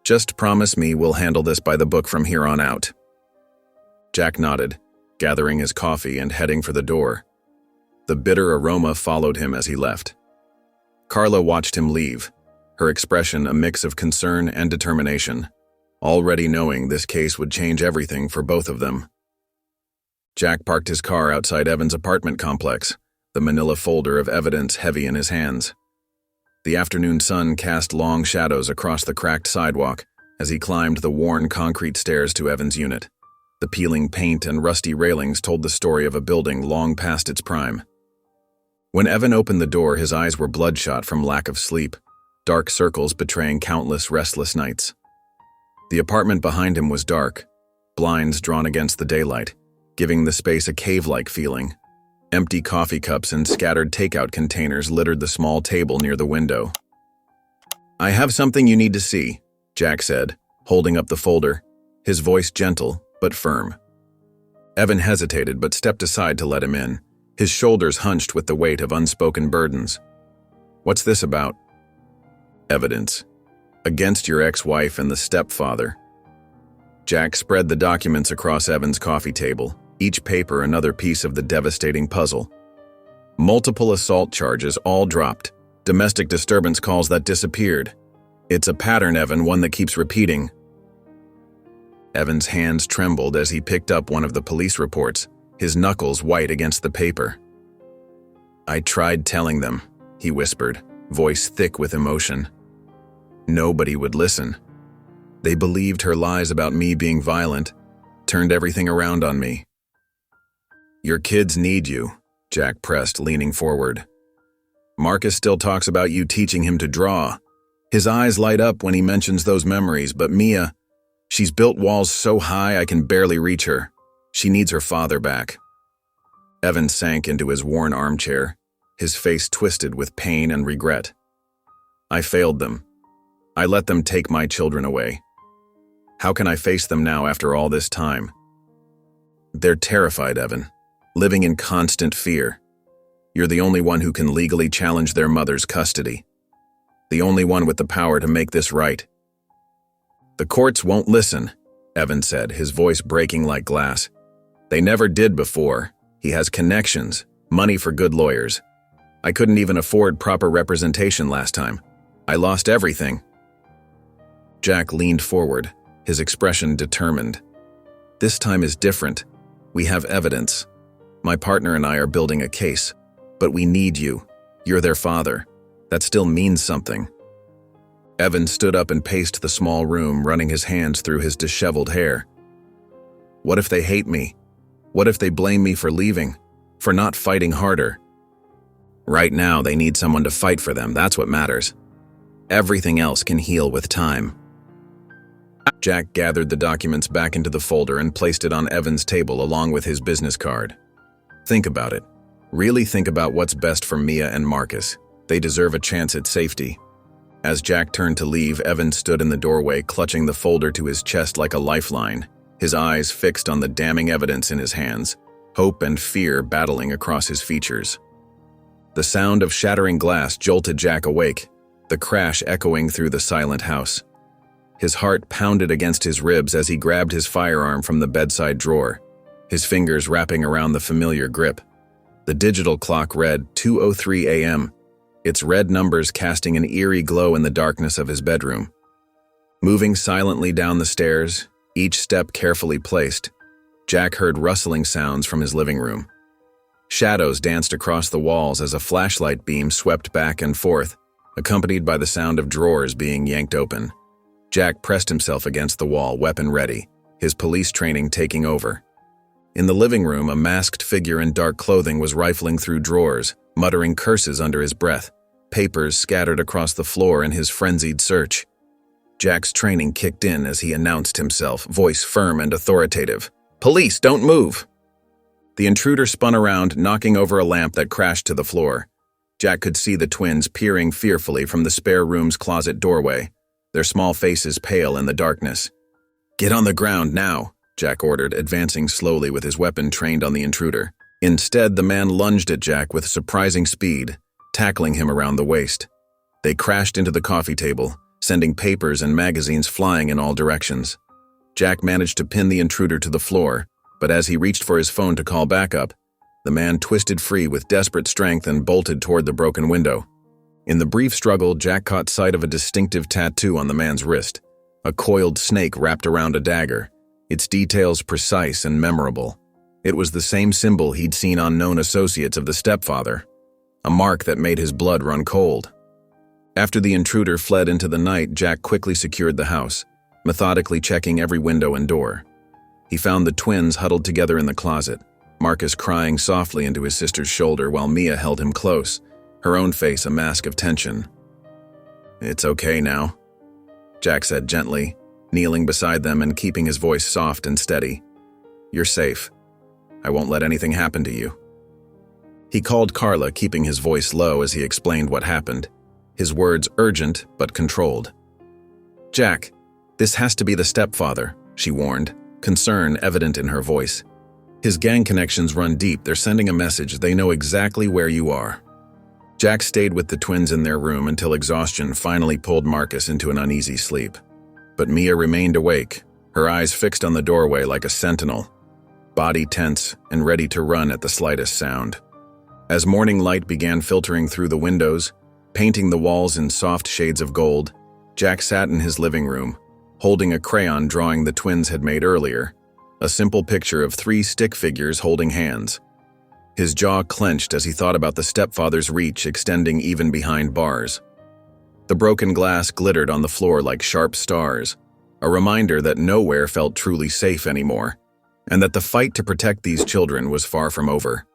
"Just promise me we'll handle this by the book from here on out." Jack nodded, gathering his coffee and heading for the door. The bitter aroma followed him as he left. Carla watched him leave, her expression a mix of concern and determination, already knowing this case would change everything for both of them. Jack parked his car outside Evan's apartment complex, the manila folder of evidence heavy in his hands. The afternoon sun cast long shadows across the cracked sidewalk as he climbed the worn concrete stairs to Evan's unit. The peeling paint and rusty railings told the story of a building long past its prime. When Evan opened the door, his eyes were bloodshot from lack of sleep, dark circles betraying countless restless nights. The apartment behind him was dark, blinds drawn against the daylight, giving the space a cave-like feeling. Empty coffee cups and scattered takeout containers littered the small table near the window. "I have something you need to see," Jack said, holding up the folder, his voice gentle but firm. Evan hesitated but stepped aside to let him in, his shoulders hunched with the weight of unspoken burdens. "What's this about?" "Evidence. Against your ex-wife and the stepfather." Jack spread the documents across Evan's coffee table, each paper another piece of the devastating puzzle. Multiple assault charges, all dropped. Domestic disturbance calls that disappeared. It's a pattern, Evan, one that keeps repeating. Evan's hands trembled as he picked up one of the police reports, his knuckles white against the paper. I tried telling them, he whispered, voice thick with emotion. Nobody would listen. They believed her lies about me being violent, turned everything around on me. Your kids need you, Jack pressed, leaning forward. Marcus still talks about you teaching him to draw. His eyes light up when he mentions those memories, but Mia, she's built walls so high I can barely reach her. She needs her father back. Evan sank into his worn armchair, his face twisted with pain and regret. I failed them. I let them take my children away. How can I face them now after all this time? They're terrified, Evan, living in constant fear. You're the only one who can legally challenge their mother's custody. The only one with the power to make this right. The courts won't listen, Evan said, his voice breaking like glass. They never did before. He has connections, money for good lawyers. I couldn't even afford proper representation last time. I lost everything. Jack leaned forward, his expression determined. This time is different. We have evidence. My partner and I are building a case, but we need you. You're their father. That still means something. Evan stood up and paced the small room, running his hands through his disheveled hair. What if they hate me? What if they blame me for leaving, for not fighting harder? Right now, they need someone to fight for them. That's what matters. Everything else can heal with time. Jack gathered the documents back into the folder and placed it on Evan's table along with his business card. Think about it. Really think about what's best for Mia and Marcus. They deserve a chance at safety. As Jack turned to leave, Evan stood in the doorway, clutching the folder to his chest like a lifeline, his eyes fixed on the damning evidence in his hands, hope and fear battling across his features. The sound of shattering glass jolted Jack awake, the crash echoing through the silent house. His heart pounded against his ribs as he grabbed his firearm from the bedside drawer, his fingers wrapping around the familiar grip. The digital clock read 2:03 a.m., its red numbers casting an eerie glow in the darkness of his bedroom. Moving silently down the stairs, each step carefully placed, Jack heard rustling sounds from his living room. Shadows danced across the walls as a flashlight beam swept back and forth, accompanied by the sound of drawers being yanked open. Jack pressed himself against the wall, weapon ready, his police training taking over. In the living room, a masked figure in dark clothing was rifling through drawers, muttering curses under his breath, papers scattered across the floor in his frenzied search. Jack's training kicked in as he announced himself, voice firm and authoritative. "Police, don't move!" The intruder spun around, knocking over a lamp that crashed to the floor. Jack could see the twins peering fearfully from the spare room's closet doorway, their small faces pale in the darkness. "Get on the ground now," Jack ordered, advancing slowly with his weapon trained on the intruder. Instead, the man lunged at Jack with surprising speed, tackling him around the waist. They crashed into the coffee table, sending papers and magazines flying in all directions. Jack managed to pin the intruder to the floor, but as he reached for his phone to call backup, the man twisted free with desperate strength and bolted toward the broken window. In the brief struggle, Jack caught sight of a distinctive tattoo on the man's wrist, a coiled snake wrapped around a dagger, its details precise and memorable. It was the same symbol he'd seen on known associates of the stepfather, a mark that made his blood run cold. After the intruder fled into the night, Jack quickly secured the house, methodically checking every window and door. He found the twins huddled together in the closet, Marcus crying softly into his sister's shoulder while Mia held him close, her own face a mask of tension. "It's okay now," Jack said gently, kneeling beside them and keeping his voice soft and steady. "You're safe. I won't let anything happen to you." He called Carla, keeping his voice low as he explained what happened, his words urgent but controlled. "Jack, this has to be the stepfather," she warned, concern evident in her voice. "His gang connections run deep. They're sending a message. They know exactly where you are." Jack stayed with the twins in their room until exhaustion finally pulled Marcus into an uneasy sleep. But Mia remained awake, her eyes fixed on the doorway like a sentinel. body tense and ready to run at the slightest sound. As morning light began filtering through the windows, painting the walls in soft shades of gold, Jack sat in his living room, holding a crayon drawing the twins had made earlier, a simple picture of 3 stick figures holding hands. His jaw clenched as he thought about the stepfather's reach extending even behind bars. The broken glass glittered on the floor like sharp stars, a reminder that nowhere felt truly safe anymore, and that the fight to protect these children was far from over.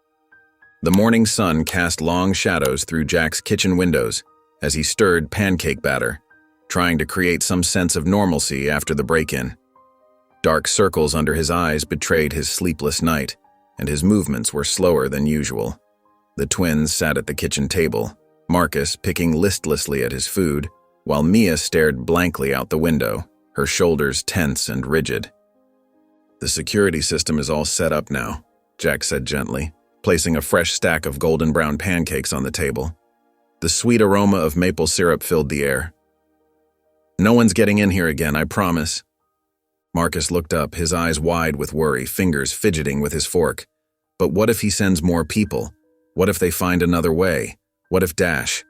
The morning sun cast long shadows through Jack's kitchen windows as he stirred pancake batter, trying to create some sense of normalcy after the break-in. Dark circles under his eyes betrayed his sleepless night, and his movements were slower than usual. The twins sat at the kitchen table, Marcus picking listlessly at his food, while Mia stared blankly out the window, her shoulders tense and rigid. "The security system is all set up now," Jack said gently, placing a fresh stack of golden brown pancakes on the table. The sweet aroma of maple syrup filled the air. "No one's getting in here again, I promise." Marcus looked up, his eyes wide with worry, fingers fidgeting with his fork. But what if he sends more people? What if they find another way? What if Dash?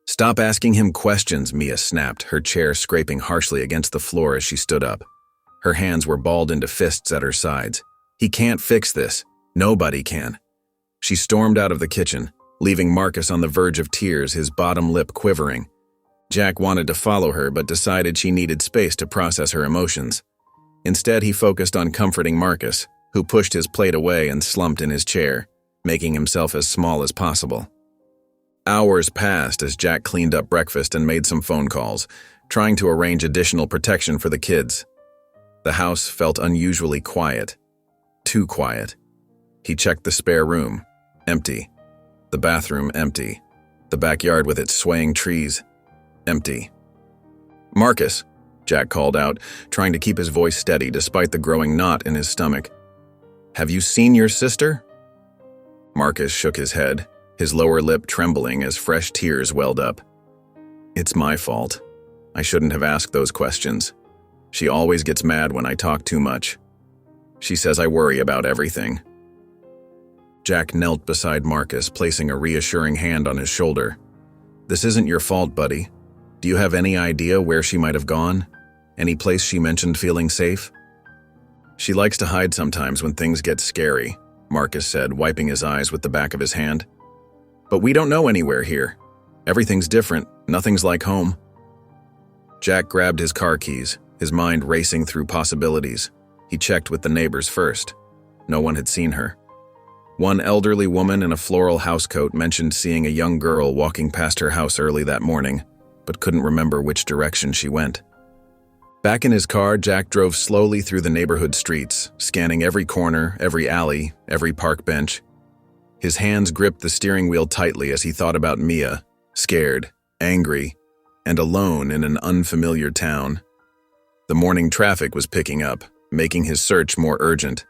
"Stop asking him questions," Mia snapped, her chair scraping harshly against the floor as she stood up. Her hands were balled into fists at her sides. "He can't fix this. Nobody can." She stormed out of the kitchen, leaving Marcus on the verge of tears, his bottom lip quivering. Jack wanted to follow her but decided she needed space to process her emotions. Instead, he focused on comforting Marcus, who pushed his plate away and slumped in his chair, making himself as small as possible. Hours passed as Jack cleaned up breakfast and made some phone calls, trying to arrange additional protection for the kids. The house felt unusually quiet. Too quiet. He checked the spare room. Empty. The bathroom empty. The backyard with its swaying trees. Empty. "Marcus," Jack called out, trying to keep his voice steady despite the growing knot in his stomach. "Have you seen your sister?" Marcus shook his head, his lower lip trembling as fresh tears welled up. "It's my fault. I shouldn't have asked those questions. She always gets mad when I talk too much. She says I worry about everything." Jack knelt beside Marcus, placing a reassuring hand on his shoulder. "This isn't your fault, buddy. Do you have any idea where she might have gone? Any place she mentioned feeling safe?" "She likes to hide sometimes when things get scary," Marcus said, wiping his eyes with the back of his hand. "But we don't know anywhere here. Everything's different. Nothing's like home." Jack grabbed his car keys, his mind racing through possibilities. He checked with the neighbors first. No one had seen her. One elderly woman in a floral housecoat mentioned seeing a young girl walking past her house early that morning, but couldn't remember which direction she went. Back in his car, Jack drove slowly through the neighborhood streets, scanning every corner, every alley, every park bench. His hands gripped the steering wheel tightly as he thought about Mia, scared, angry, and alone in an unfamiliar town. The morning traffic was picking up, making his search more urgent.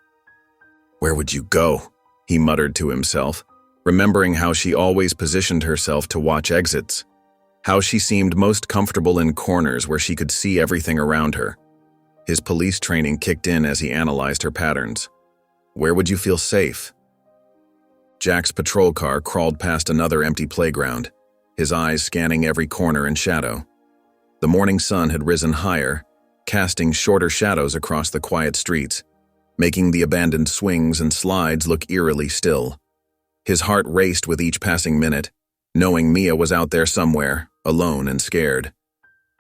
"Where would you go?" he muttered to himself, remembering how she always positioned herself to watch exits, how she seemed most comfortable in corners where she could see everything around her. His police training kicked in as he analyzed her patterns. Where would you feel safe? Jack's patrol car crawled past another empty playground, his eyes scanning every corner and shadow. The morning sun had risen higher, casting shorter shadows across the quiet streets, making the abandoned swings and slides look eerily still. His heart raced with each passing minute, knowing Mia was out there somewhere, alone and scared.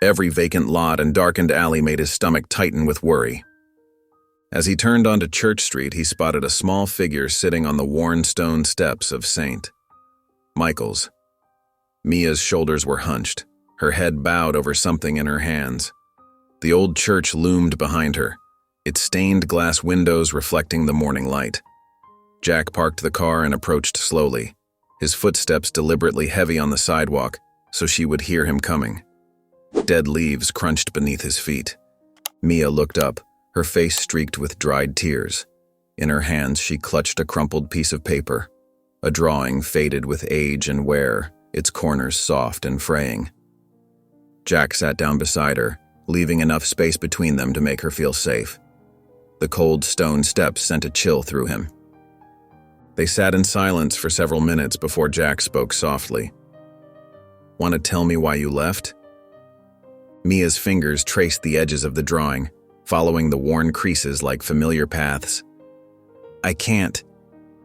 Every vacant lot and darkened alley made his stomach tighten with worry. As he turned onto Church Street, he spotted a small figure sitting on the worn stone steps of St. Michael's. Mia's shoulders were hunched, her head bowed over something in her hands. The old church loomed behind her, its stained glass windows reflecting the morning light. Jack parked the car and approached slowly, his footsteps deliberately heavy on the sidewalk so she would hear him coming. Dead leaves crunched beneath his feet. Mia looked up, her face streaked with dried tears. In her hands, she clutched a crumpled piece of paper, a drawing faded with age and wear, its corners soft and fraying. Jack sat down beside her, leaving enough space between them to make her feel safe. The cold stone steps sent a chill through him. They sat in silence for several minutes before Jack spoke softly. "Want to tell me why you left?" Mia's fingers traced the edges of the drawing, following the worn creases like familiar paths. "I can't,"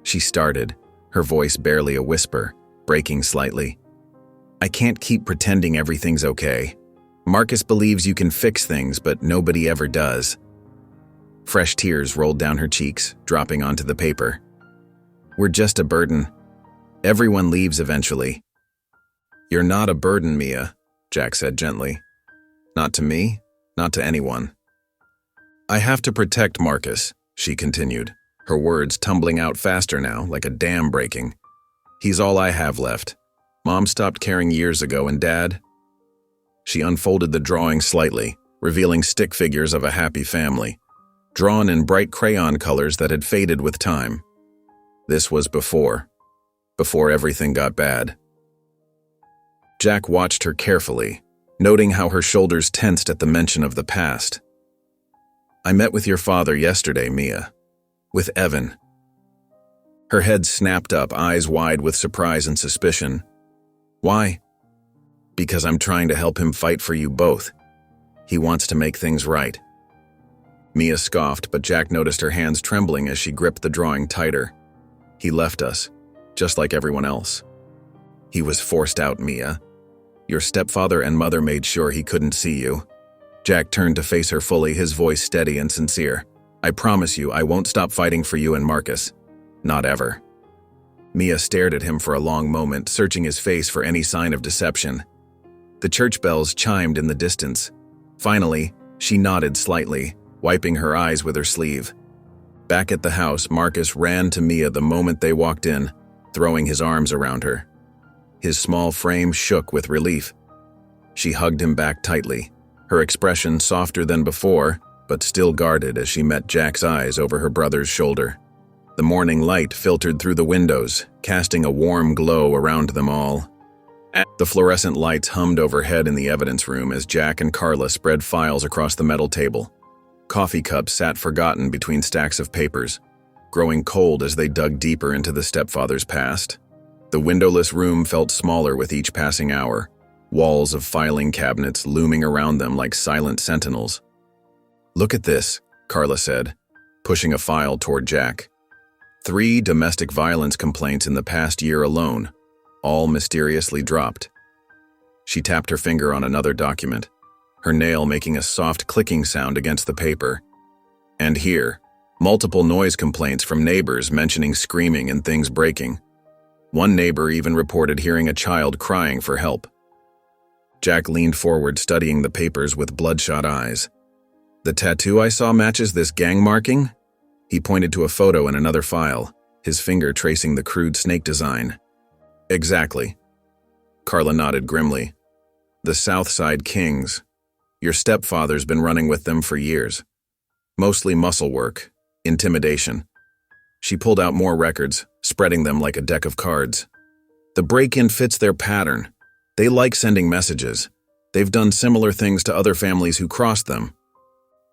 she started, her voice barely a whisper, breaking slightly. "I can't keep pretending everything's okay. Marcus believes you can fix things, but nobody ever does." Fresh tears rolled down her cheeks, dropping onto the paper. "We're just a burden. Everyone leaves eventually." "You're not a burden, Mia," Jack said gently. "Not to me, not to anyone." "I have to protect Marcus," she continued, her words tumbling out faster now, like a dam breaking. "He's all I have left. Mom stopped caring years ago, and Dad—" She unfolded the drawing slightly, revealing stick figures of a happy family, drawn in bright crayon colors that had faded with time. This was before everything got bad. Jack watched her carefully, noting how her shoulders tensed at the mention of the past. "I met with your father yesterday, Mia. With Evan." Her head snapped up, eyes wide with surprise and suspicion. "Why?" "Because I'm trying to help him fight for you both. He wants to make things right." Mia scoffed, but Jack noticed her hands trembling as she gripped the drawing tighter. "He left us, just like everyone else." "He was forced out, Mia. Your stepfather and mother made sure he couldn't see you." Jack turned to face her fully, his voice steady and sincere. "I promise you, I won't stop fighting for you and Marcus. Not ever." Mia stared at him for a long moment, searching his face for any sign of deception. The church bells chimed in the distance. Finally, she nodded slightly, wiping her eyes with her sleeve. Back at the house, Marcus ran to Mia the moment they walked in, throwing his arms around her. His small frame shook with relief. She hugged him back tightly, her expression softer than before, but still guarded as she met Jack's eyes over her brother's shoulder. The morning light filtered through the windows, casting a warm glow around them all. The fluorescent lights hummed overhead in the evidence room as Jack and Carla spread files across the metal table. Coffee cups sat forgotten between stacks of papers, growing cold as they dug deeper into the stepfather's past. The windowless room felt smaller with each passing hour, walls of filing cabinets looming around them like silent sentinels. "Look at this," Carla said, pushing a file toward Jack. 3 domestic violence complaints in the past year alone, all mysteriously dropped. She tapped her finger on another document, her nail making a soft clicking sound against the paper. And here, multiple noise complaints from neighbors mentioning screaming and things breaking. One neighbor even reported hearing a child crying for help. Jack leaned forward, studying the papers with bloodshot eyes. "The tattoo I saw matches this gang marking?" He pointed to a photo in another file, his finger tracing the crude snake design. "Exactly." Carla nodded grimly. "The Southside Kings. Your stepfather's been running with them for years. Mostly muscle work, intimidation." She pulled out more records, spreading them like a deck of cards. "The break-in fits their pattern. They like sending messages. They've done similar things to other families who crossed them."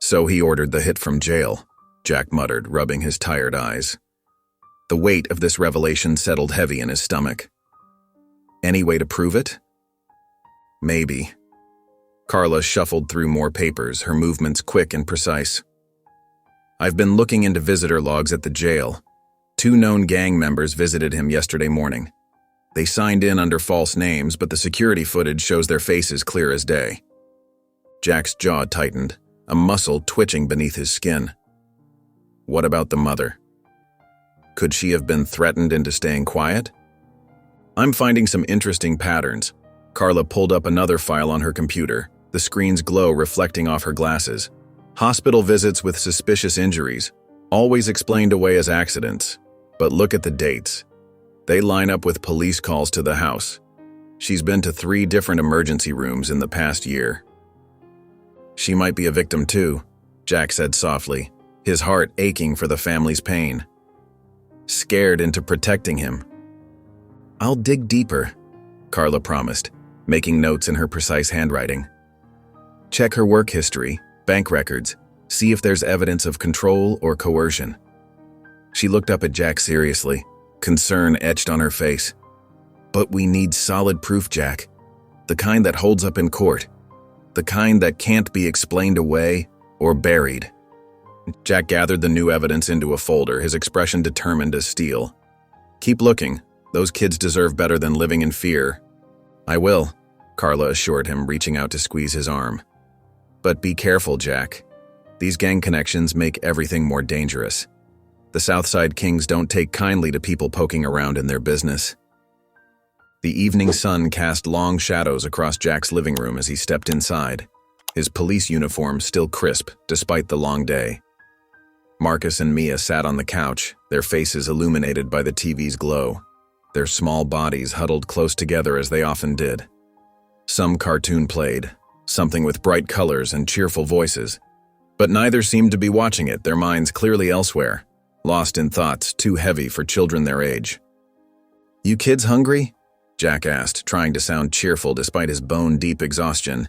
"So he ordered the hit from jail," Jack muttered, rubbing his tired eyes. The weight of this revelation settled heavy in his stomach. "Any way to prove it?" "Maybe." Carla shuffled through more papers, her movements quick and precise. "I've been looking into visitor logs at the jail. 2 known gang members visited him yesterday morning. They signed in under false names, but the security footage shows their faces clear as day." Jack's jaw tightened, a muscle twitching beneath his skin. "What about the mother? Could she have been threatened into staying quiet?" "I'm finding some interesting patterns." Carla pulled up another file on her computer, the screen's glow reflecting off her glasses. "Hospital visits with suspicious injuries, always explained away as accidents. But look at the dates. They line up with police calls to the house. She's been to 3 different emergency rooms in the past year." "She might be a victim too," Jack said softly, his heart aching for the family's pain. "Scared into protecting him." "I'll dig deeper," Carla promised, making notes in her precise handwriting. "Check her work history, bank records, See if there's evidence of control or coercion. She looked up at Jack seriously, concern etched on her face. But we need solid proof, Jack. The kind that holds up in court. The kind that can't be explained away or buried. Jack gathered the new evidence into a folder, his expression determined as steel. Keep looking. Those kids deserve better than living in fear. I will, Carla assured him, reaching out to squeeze his arm. But be careful, Jack. These gang connections make everything more dangerous. The Southside Kings don't take kindly to people poking around in their business. The evening sun cast long shadows across Jack's living room as he stepped inside, his police uniform still crisp despite the long day. Marcus and Mia sat on the couch, their faces illuminated by the TV's glow, their small bodies huddled close together as they often did. Some cartoon played, something with bright colors and cheerful voices, but neither seemed to be watching it, their minds clearly elsewhere, lost in thoughts too heavy for children their age. "You kids hungry?" Jack asked, trying to sound cheerful despite his bone-deep exhaustion.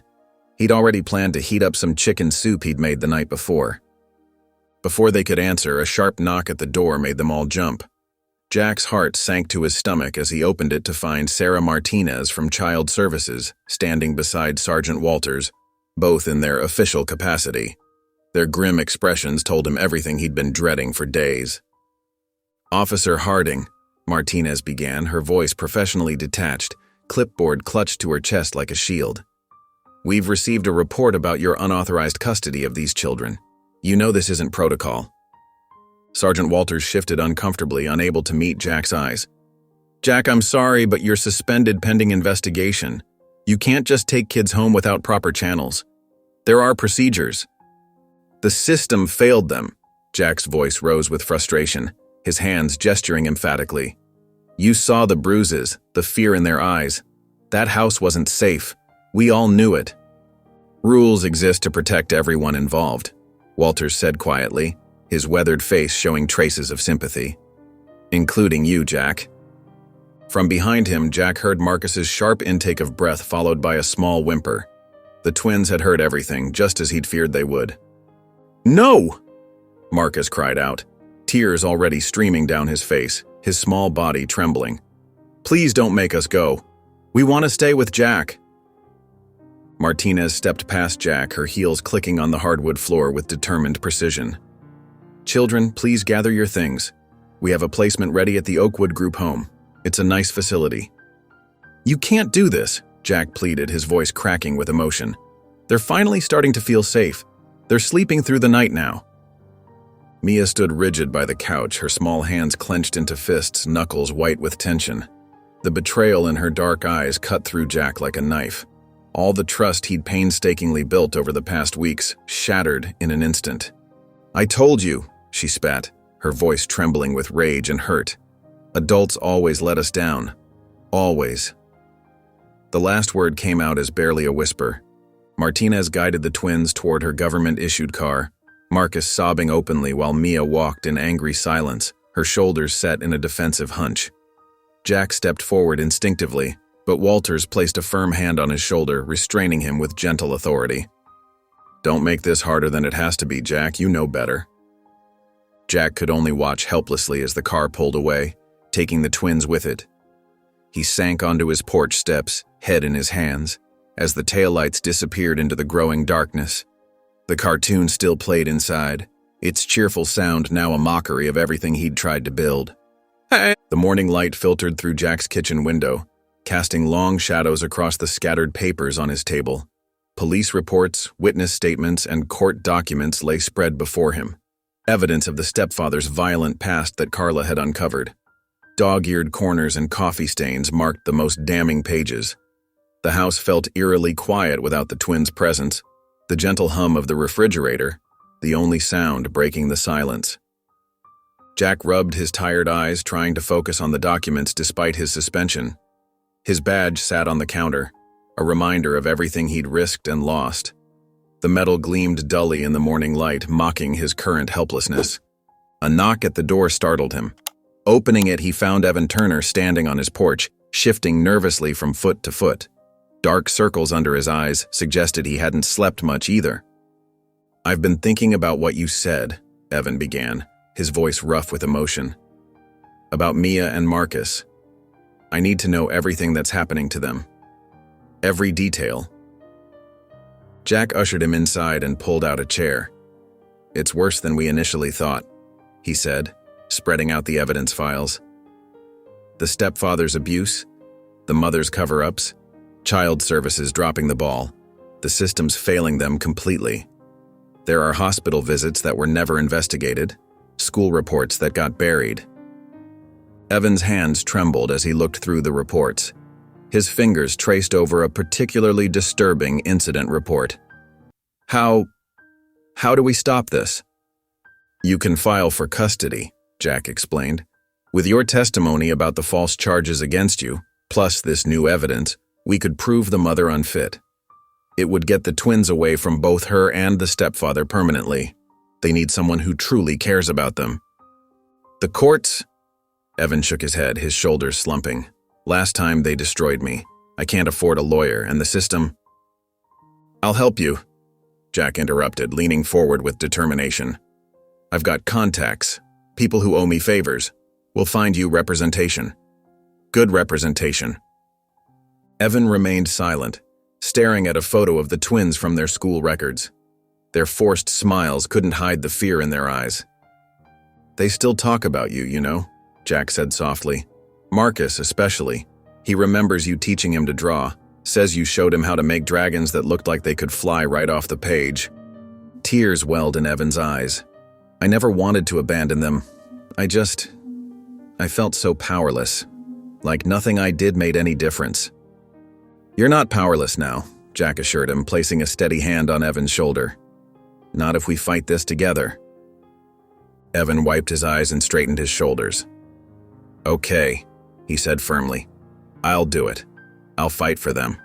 He'd already planned to heat up some chicken soup he'd made the night before. Before they could answer, a sharp knock at the door made them all jump. Jack's heart sank to his stomach as he opened it to find Sarah Martinez from Child Services standing beside Sergeant Walters, both in their official capacity. Their grim expressions told him everything he'd been dreading for days. "Officer Harding," Martinez began, her voice professionally detached, clipboard clutched to her chest like a shield. "We've received a report about your unauthorized custody of these children. You know this isn't protocol." Sergeant Walters shifted uncomfortably, unable to meet Jack's eyes. "Jack, I'm sorry, but you're suspended pending investigation. You can't just take kids home without proper channels. There are procedures." "The system failed them." Jack's voice rose with frustration, his hands gesturing emphatically. "You saw the bruises, the fear in their eyes. That house wasn't safe. We all knew it." "Rules exist to protect everyone involved," Walters said quietly, his weathered face showing traces of sympathy. "Including you, Jack." From behind him, Jack heard Marcus's sharp intake of breath followed by a small whimper. The twins had heard everything, just as he'd feared they would. "No!" Marcus cried out, tears already streaming down his face, his small body trembling. "Please don't make us go. We want to stay with Jack." Martinez stepped past Jack, her heels clicking on the hardwood floor with determined precision. "Children, please gather your things. We have a placement ready at the Oakwood Group home. It's a nice facility." "You can't do this," Jack pleaded, his voice cracking with emotion. "They're finally starting to feel safe. They're sleeping through the night now." Mia stood rigid by the couch, her small hands clenched into fists, knuckles white with tension. The betrayal in her dark eyes cut through Jack like a knife. All the trust he'd painstakingly built over the past weeks shattered in an instant. "I told you," she spat, her voice trembling with rage and hurt. "Adults always let us down. Always." The last word came out as barely a whisper. Martinez guided the twins toward her government-issued car, Marcus sobbing openly while Mia walked in angry silence, her shoulders set in a defensive hunch. Jack stepped forward instinctively, but Walters placed a firm hand on his shoulder, restraining him with gentle authority. "Don't make this harder than it has to be, Jack. You know better." Jack could only watch helplessly as the car pulled away, taking the twins with it. He sank onto his porch steps, head in his hands, as the taillights disappeared into the growing darkness. The cartoon still played inside, its cheerful sound now a mockery of everything he'd tried to build. The morning light filtered through Jack's kitchen window, casting long shadows across the scattered papers on his table. Police reports, witness statements, and court documents lay spread before him, evidence of the stepfather's violent past that Carla had uncovered. Dog-eared corners and coffee stains marked the most damning pages. The house felt eerily quiet without the twins' presence, the gentle hum of the refrigerator, the only sound breaking the silence. Jack rubbed his tired eyes, trying to focus on the documents despite his suspension. His badge sat on the counter, a reminder of everything he'd risked and lost. The metal gleamed dully in the morning light, mocking his current helplessness. A knock at the door startled him. Opening it, he found Evan Turner standing on his porch, shifting nervously from foot to foot. Dark circles under his eyes suggested he hadn't slept much either. "I've been thinking about what you said," Evan began, his voice rough with emotion. "About Mia and Marcus. I need to know everything that's happening to them. Every detail." Jack ushered him inside and pulled out a chair. "It's worse than we initially thought," he said, spreading out the evidence files. "The stepfather's abuse, the mother's cover-ups, child services dropping the ball, the system's failing them completely. There are hospital visits that were never investigated, school reports that got buried." Evan's hands trembled as he looked through the reports. His fingers traced over a particularly disturbing incident report. How do we stop this?" "You can file for custody," Jack explained. "With your testimony about the false charges against you, plus this new evidence, we could prove the mother unfit. It would get the twins away from both her and the stepfather permanently. They need someone who truly cares about them." "The courts?" Evan shook his head, his shoulders slumping. "Last time they destroyed me. I can't afford a lawyer, and the system—" "I'll help you," Jack interrupted, leaning forward with determination. "I've got contacts, people who owe me favors. We'll find you representation. Good representation." Evan remained silent, staring at a photo of the twins from their school records. Their forced smiles couldn't hide the fear in their eyes. "They still talk about you, you know," Jack said softly. "Marcus especially. He remembers you teaching him to draw, says you showed him how to make dragons that looked like they could fly right off the page." Tears welled in Evan's eyes. "I never wanted to abandon them. I felt so powerless, like nothing I did made any difference." "You're not powerless now," Jack assured him, placing a steady hand on Evan's shoulder. "Not if we fight this together." Evan wiped his eyes and straightened his shoulders. "Okay," he said firmly. "I'll do it. I'll fight for them.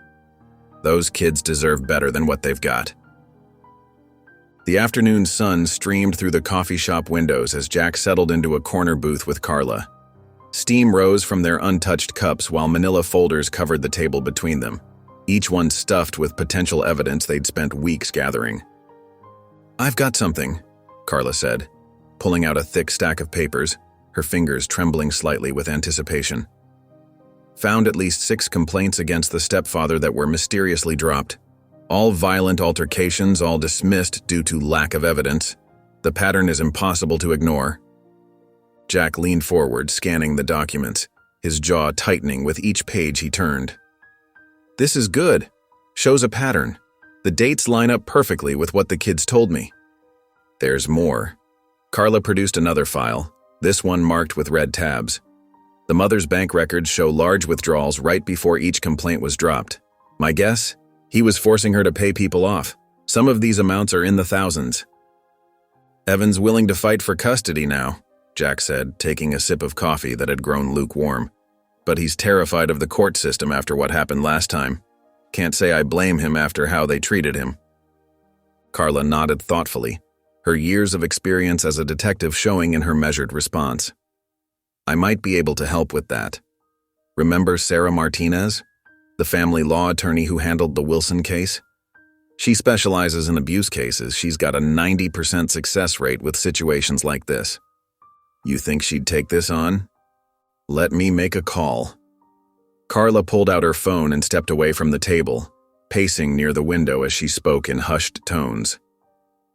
Those kids deserve better than what they've got." The afternoon sun streamed through the coffee shop windows as Jack settled into a corner booth with Carla. Steam rose from their untouched cups while manila folders covered the table between them, each one stuffed with potential evidence they'd spent weeks gathering. "I've got something," Carla said, pulling out a thick stack of papers, her fingers trembling slightly with anticipation. "Found at least 6 complaints against the stepfather that were mysteriously dropped. All violent altercations, all dismissed due to lack of evidence. The pattern is impossible to ignore." Jack leaned forward, scanning the documents, his jaw tightening with each page he turned. "This is good. Shows a pattern. The dates line up perfectly with what the kids told me." "There's more." Carla produced another file, this one marked with red tabs. "The mother's bank records show large withdrawals right before each complaint was dropped. My guess? He was forcing her to pay people off. Some of these amounts are in the thousands." "Evan's willing to fight for custody now," Jack said, taking a sip of coffee that had grown lukewarm. "But he's terrified of the court system after what happened last time. Can't say I blame him after how they treated him." Carla nodded thoughtfully, her years of experience as a detective showing in her measured response. "I might be able to help with that. Remember Sarah Martinez, the family law attorney who handled the Wilson case? She specializes in abuse cases. She's got a 90% success rate with situations like this. You think she'd take this on? Let me make a call." Carla pulled out her phone and stepped away from the table, pacing near the window as she spoke in hushed tones.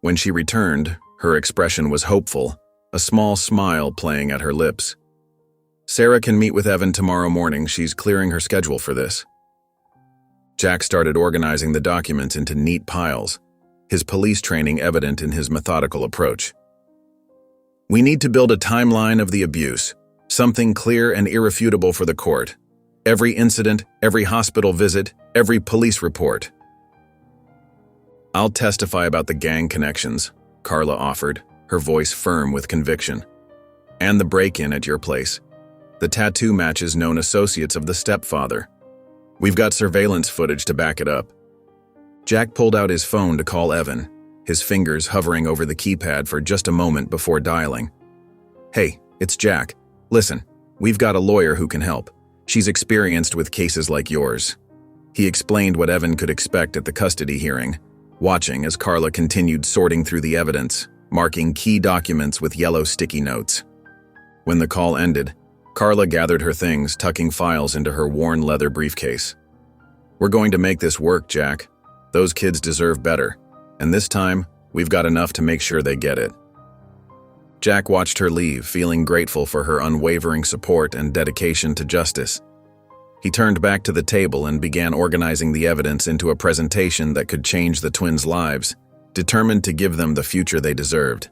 When she returned, her expression was hopeful, a small smile playing at her lips. "Sarah can meet with Evan tomorrow morning. She's clearing her schedule for this." Jack started organizing the documents into neat piles, his police training evident in his methodical approach. "We need to build a timeline of the abuse, something clear and irrefutable for the court. Every incident, every hospital visit, every police report." "I'll testify about the gang connections," Carla offered, her voice firm with conviction. "And the break-in at your place. The tattoo matches known associates of the stepfather. We've got surveillance footage to back it up." Jack pulled out his phone to call Evan, his fingers hovering over the keypad for just a moment before dialing. "Hey, it's Jack. Listen, we've got a lawyer who can help. She's experienced with cases like yours." He explained what Evan could expect at the custody hearing, watching as Carla continued sorting through the evidence, marking key documents with yellow sticky notes. When the call ended, Carla gathered her things, tucking files into her worn leather briefcase. "We're going to make this work, Jack. Those kids deserve better, and this time, we've got enough to make sure they get it." Jack watched her leave, feeling grateful for her unwavering support and dedication to justice. He turned back to the table and began organizing the evidence into a presentation that could change the twins' lives, determined to give them the future they deserved.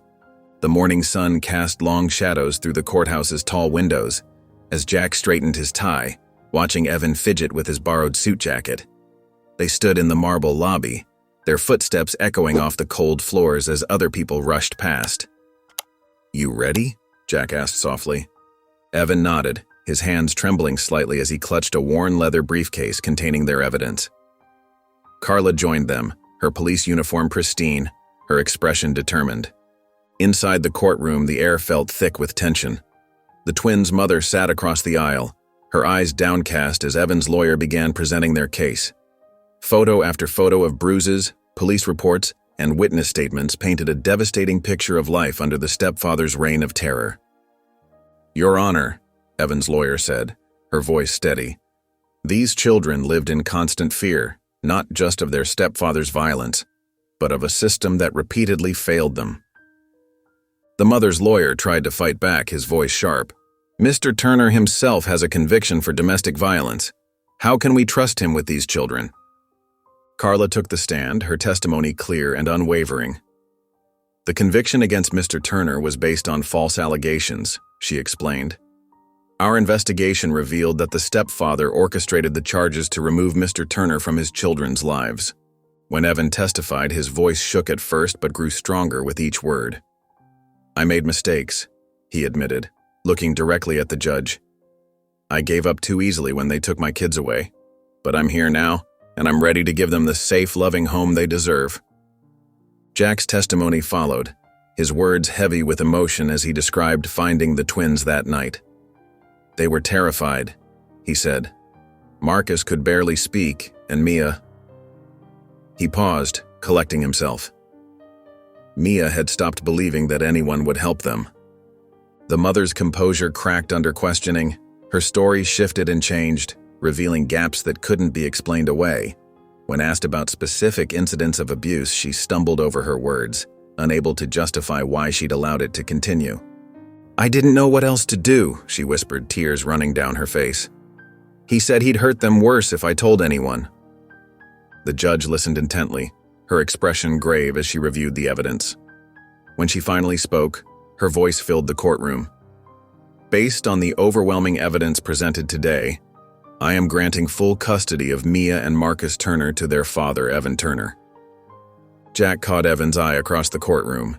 The morning sun cast long shadows through the courthouse's tall windows as Jack straightened his tie, watching Evan fidget with his borrowed suit jacket. They stood in the marble lobby, their footsteps echoing off the cold floors as other people rushed past. "You ready?" Jack asked softly. Evan nodded, his hands trembling slightly as he clutched a worn leather briefcase containing their evidence. Carla joined them, her police uniform pristine, her expression determined. Inside the courtroom, the air felt thick with tension. The twins' mother sat across the aisle, her eyes downcast as Evan's lawyer began presenting their case. Photo after photo of bruises, police reports, and witness statements painted a devastating picture of life under the stepfather's reign of terror. "Your Honor," Evan's lawyer said, her voice steady, "these children lived in constant fear, not just of their stepfather's violence, but of a system that repeatedly failed them." The mother's lawyer tried to fight back, his voice sharp. "Mr. Turner himself has a conviction for domestic violence. How can we trust him with these children?" Carla took the stand, her testimony clear and unwavering. "The conviction against Mr. Turner was based on false allegations," she explained. "Our investigation revealed that the stepfather orchestrated the charges to remove Mr. Turner from his children's lives." When Evan testified, his voice shook at first but grew stronger with each word. "I made mistakes," he admitted, looking directly at the judge. "I gave up too easily when they took my kids away, but I'm here now, and I'm ready to give them the safe, loving home they deserve." Jack's testimony followed, his words heavy with emotion as he described finding the twins that night. "They were terrified," he said. "Marcus could barely speak, and Mia—" He paused, collecting himself. Mia had stopped believing that anyone would help them. The mother's composure cracked under questioning, her story shifted and changed, revealing gaps that couldn't be explained away. When asked about specific incidents of abuse, she stumbled over her words, unable to justify why she'd allowed it to continue. "I didn't know what else to do," she whispered, tears running down her face. "He said he'd hurt them worse if I told anyone." The judge listened intently, her expression grave as she reviewed the evidence. When she finally spoke, her voice filled the courtroom. "Based on the overwhelming evidence presented today, I am granting full custody of Mia and Marcus Turner to their father, Evan Turner." Jack caught Evan's eye across the courtroom.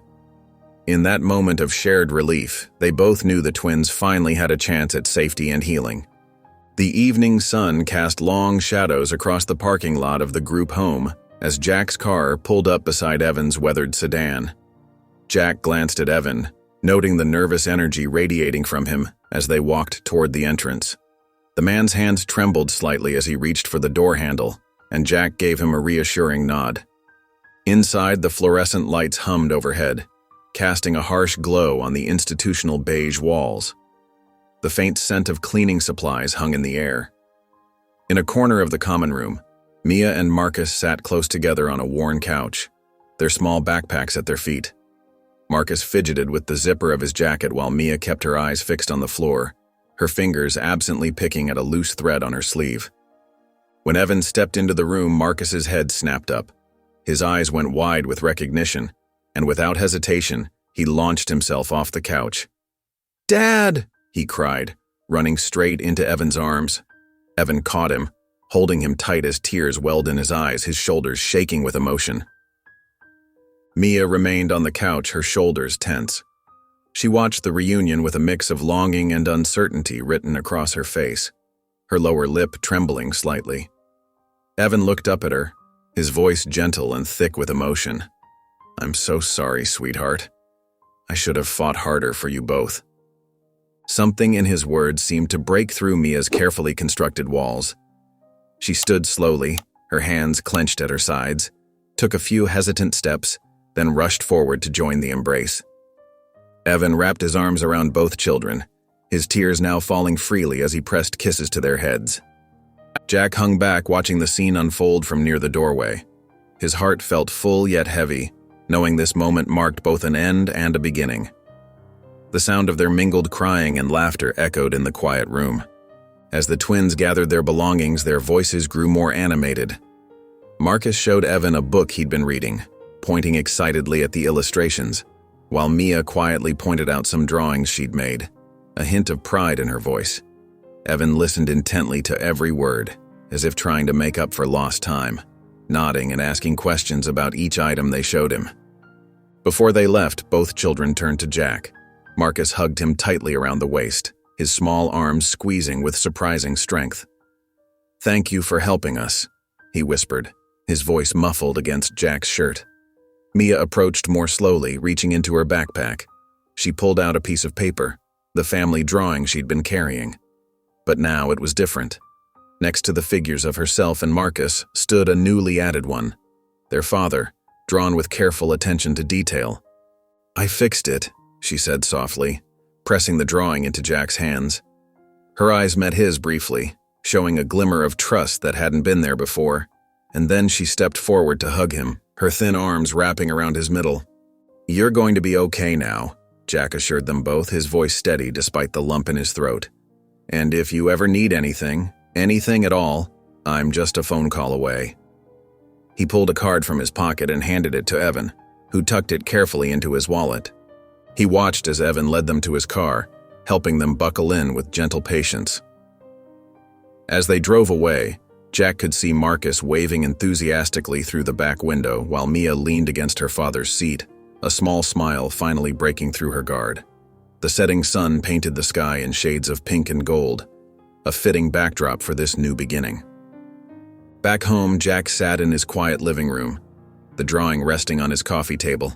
In that moment of shared relief, they both knew the twins finally had a chance at safety and healing. The evening sun cast long shadows across the parking lot of the group home as Jack's car pulled up beside Evan's weathered sedan. Jack glanced at Evan, noting the nervous energy radiating from him as they walked toward the entrance. The man's hands trembled slightly as he reached for the door handle, and Jack gave him a reassuring nod. Inside, the fluorescent lights hummed overhead, casting a harsh glow on the institutional beige walls. The faint scent of cleaning supplies hung in the air. In a corner of the common room, Mia and Marcus sat close together on a worn couch, their small backpacks at their feet. Marcus fidgeted with the zipper of his jacket while Mia kept her eyes fixed on the floor, her fingers absently picking at a loose thread on her sleeve. When Evan stepped into the room, Marcus's head snapped up. His eyes went wide with recognition, and without hesitation, he launched himself off the couch. "Dad!" he cried, running straight into Evan's arms. Evan caught him, holding him tight as tears welled in his eyes, his shoulders shaking with emotion. Mia remained on the couch, her shoulders tense. She watched the reunion with a mix of longing and uncertainty written across her face, her lower lip trembling slightly. Evan looked up at her, his voice gentle and thick with emotion. "I'm so sorry, sweetheart. I should have fought harder for you both." Something in his words seemed to break through Mia's carefully constructed walls. She stood slowly, her hands clenched at her sides, took a few hesitant steps, then rushed forward to join the embrace. Evan wrapped his arms around both children, his tears now falling freely as he pressed kisses to their heads. Jack hung back, watching the scene unfold from near the doorway. His heart felt full yet heavy, knowing this moment marked both an end and a beginning. The sound of their mingled crying and laughter echoed in the quiet room. As the twins gathered their belongings, their voices grew more animated. Marcus showed Evan a book he'd been reading, pointing excitedly at the illustrations, while Mia quietly pointed out some drawings she'd made, a hint of pride in her voice. Evan listened intently to every word, as if trying to make up for lost time, nodding and asking questions about each item they showed him. Before they left, both children turned to Jack. Marcus hugged him tightly around the waist, his small arms squeezing with surprising strength. "Thank you for helping us," he whispered, his voice muffled against Jack's shirt. Mia approached more slowly, reaching into her backpack. She pulled out a piece of paper, the family drawing she'd been carrying. But now it was different. Next to the figures of herself and Marcus stood a newly added one, their father, drawn with careful attention to detail. "I fixed it," she said softly, pressing the drawing into Jack's hands. Her eyes met his briefly, showing a glimmer of trust that hadn't been there before, and then she stepped forward to hug him, her thin arms wrapping around his middle. "You're going to be okay now," Jack assured them both, his voice steady despite the lump in his throat. "And if you ever need anything at all, I'm just a phone call away." He pulled a card from his pocket and handed it to Evan, who tucked it carefully into his wallet. He watched as Evan led them to his car, helping them buckle in with gentle patience. As they drove away, Jack could see Marcus waving enthusiastically through the back window while Mia leaned against her father's seat, a small smile finally breaking through her guard. The setting sun painted the sky in shades of pink and gold, a fitting backdrop for this new beginning. Back home, Jack sat in his quiet living room, the drawing resting on his coffee table.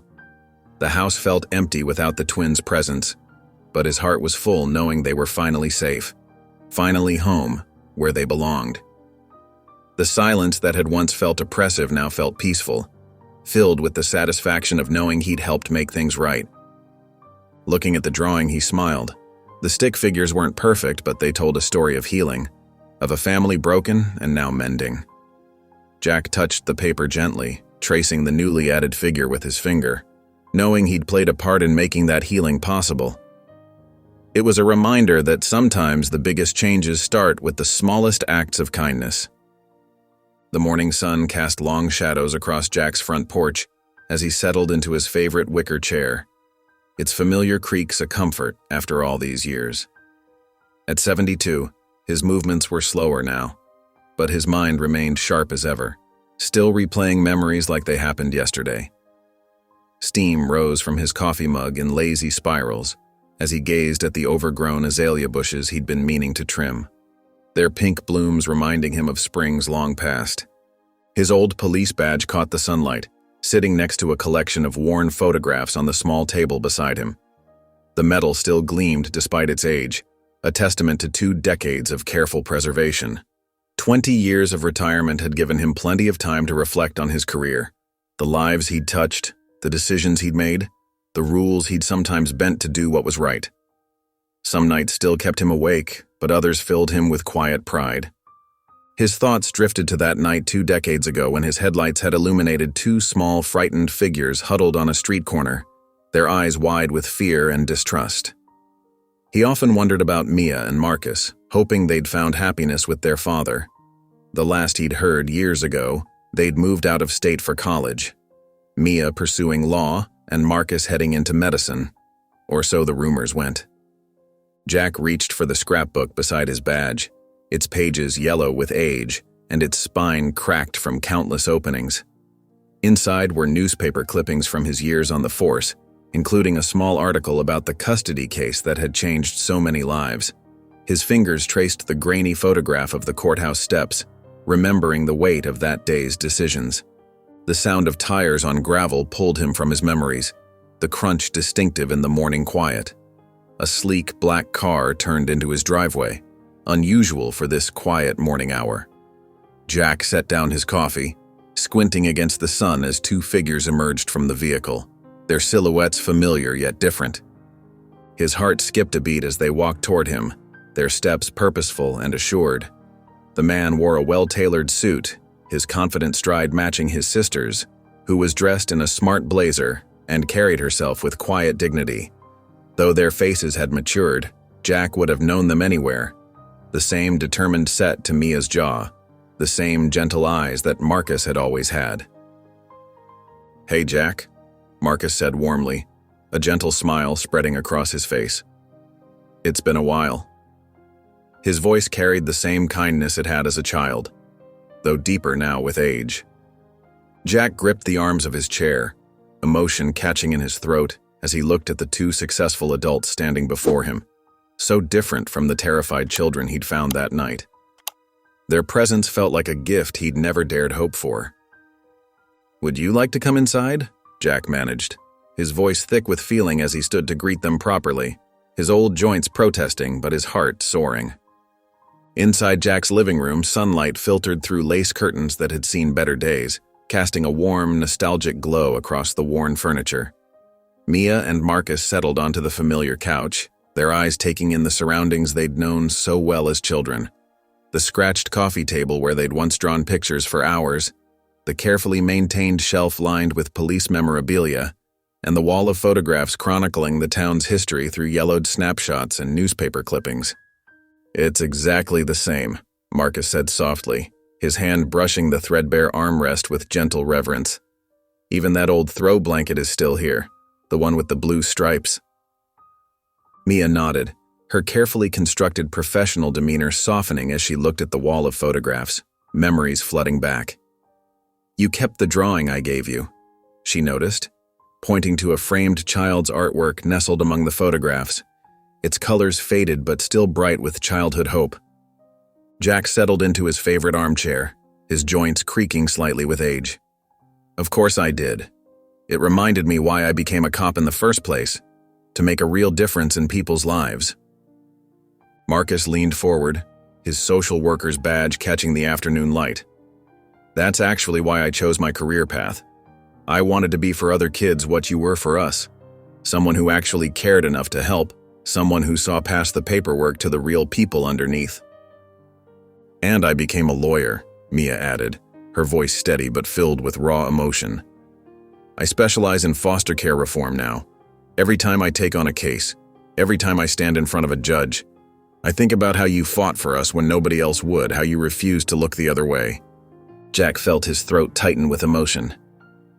The house felt empty without the twins' presence, but his heart was full knowing they were finally safe, finally home, where they belonged. The silence that had once felt oppressive now felt peaceful, filled with the satisfaction of knowing he'd helped make things right. Looking at the drawing, he smiled. The stick figures weren't perfect, but they told a story of healing, of a family broken and now mending. Jack touched the paper gently, tracing the newly added figure with his finger, knowing he'd played a part in making that healing possible. It was a reminder that sometimes the biggest changes start with the smallest acts of kindness. The morning sun cast long shadows across Jack's front porch as he settled into his favorite wicker chair, its familiar creaks a comfort after all these years. At 72, his movements were slower now, but his mind remained sharp as ever, still replaying memories like they happened yesterday. Steam rose from his coffee mug in lazy spirals as he gazed at the overgrown azalea bushes he'd been meaning to trim, their pink blooms reminding him of springs long past. His old police badge caught the sunlight, sitting next to a collection of worn photographs on the small table beside him. The metal still gleamed despite its age, a testament to 2 decades of careful preservation. 20 years of retirement had given him plenty of time to reflect on his career, the lives he'd touched, the decisions he'd made, the rules he'd sometimes bent to do what was right. Some nights still kept him awake, but others filled him with quiet pride. His thoughts drifted to that night 2 decades ago when his headlights had illuminated 2 small, frightened figures huddled on a street corner, their eyes wide with fear and distrust. He often wondered about Mia and Marcus, hoping they'd found happiness with their father. The last he'd heard years ago, they'd moved out of state for college. Mia pursuing law and Marcus heading into medicine, or so the rumors went. Jack reached for the scrapbook beside his badge, its pages yellow with age and its spine cracked from countless openings. Inside were newspaper clippings from his years on the force, including a small article about the custody case that had changed so many lives. His fingers traced the grainy photograph of the courthouse steps, remembering the weight of that day's decisions. The sound of tires on gravel pulled him from his memories, the crunch distinctive in the morning quiet. A sleek black car turned into his driveway, unusual for this quiet morning hour. Jack set down his coffee, squinting against the sun as two figures emerged from the vehicle, their silhouettes familiar yet different. His heart skipped a beat as they walked toward him, their steps purposeful and assured. The man wore a well-tailored suit, his confident stride matching his sister's, who was dressed in a smart blazer and carried herself with quiet dignity. Though their faces had matured, Jack would have known them anywhere. The same determined set to Mia's jaw, the same gentle eyes that Marcus had always had. "Hey, Jack," Marcus said warmly, a gentle smile spreading across his face. "It's been a while." His voice carried the same kindness it had as a child, though deeper now with age. Jack gripped the arms of his chair, emotion catching in his throat as he looked at the two successful adults standing before him, so different from the terrified children he'd found that night. Their presence felt like a gift he'd never dared hope for. "Would you like to come inside?" Jack managed, his voice thick with feeling as he stood to greet them properly, his old joints protesting but his heart soaring. Inside Jack's living room, sunlight filtered through lace curtains that had seen better days, casting a warm, nostalgic glow across the worn furniture. Mia and Marcus settled onto the familiar couch, their eyes taking in the surroundings they'd known so well as children. The scratched coffee table where they'd once drawn pictures for hours, the carefully maintained shelf lined with police memorabilia, and the wall of photographs chronicling the town's history through yellowed snapshots and newspaper clippings. "It's exactly the same," Marcus said softly, his hand brushing the threadbare armrest with gentle reverence. "Even that old throw blanket is still here, the one with the blue stripes." Mia nodded, her carefully constructed professional demeanor softening as she looked at the wall of photographs, memories flooding back. "You kept the drawing I gave you," she noticed, pointing to a framed child's artwork nestled among the photographs, its colors faded but still bright with childhood hope. Jack settled into his favorite armchair, his joints creaking slightly with age. "Of course I did. It reminded me why I became a cop in the first place, to make a real difference in people's lives." Marcus leaned forward, his social worker's badge catching the afternoon light. "That's actually why I chose my career path. I wanted to be for other kids what you were for us. Someone who actually cared enough to help, someone who saw past the paperwork to the real people underneath." "And I became a lawyer," Mia added, her voice steady but filled with raw emotion. "I specialize in foster care reform now. Every time I take on a case, every time I stand in front of a judge, I think about how you fought for us when nobody else would, how you refused to look the other way." Jack felt his throat tighten with emotion.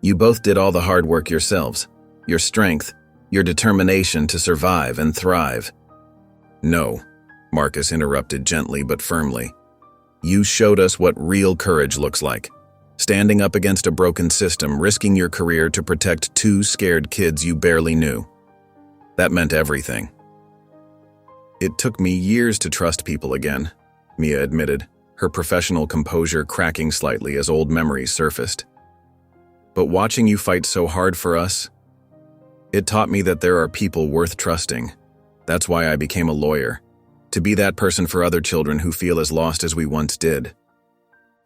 "You both did all the hard work yourselves. Your strength, your determination to survive and thrive." "No," Marcus interrupted gently but firmly. "You showed us what real courage looks like. Standing up against a broken system, risking your career to protect two scared kids you barely knew. That meant everything." "It took me years to trust people again," Mia admitted, her professional composure cracking slightly as old memories surfaced. "But watching you fight so hard for us, it taught me that there are people worth trusting. That's why I became a lawyer, to be that person for other children who feel as lost as we once did."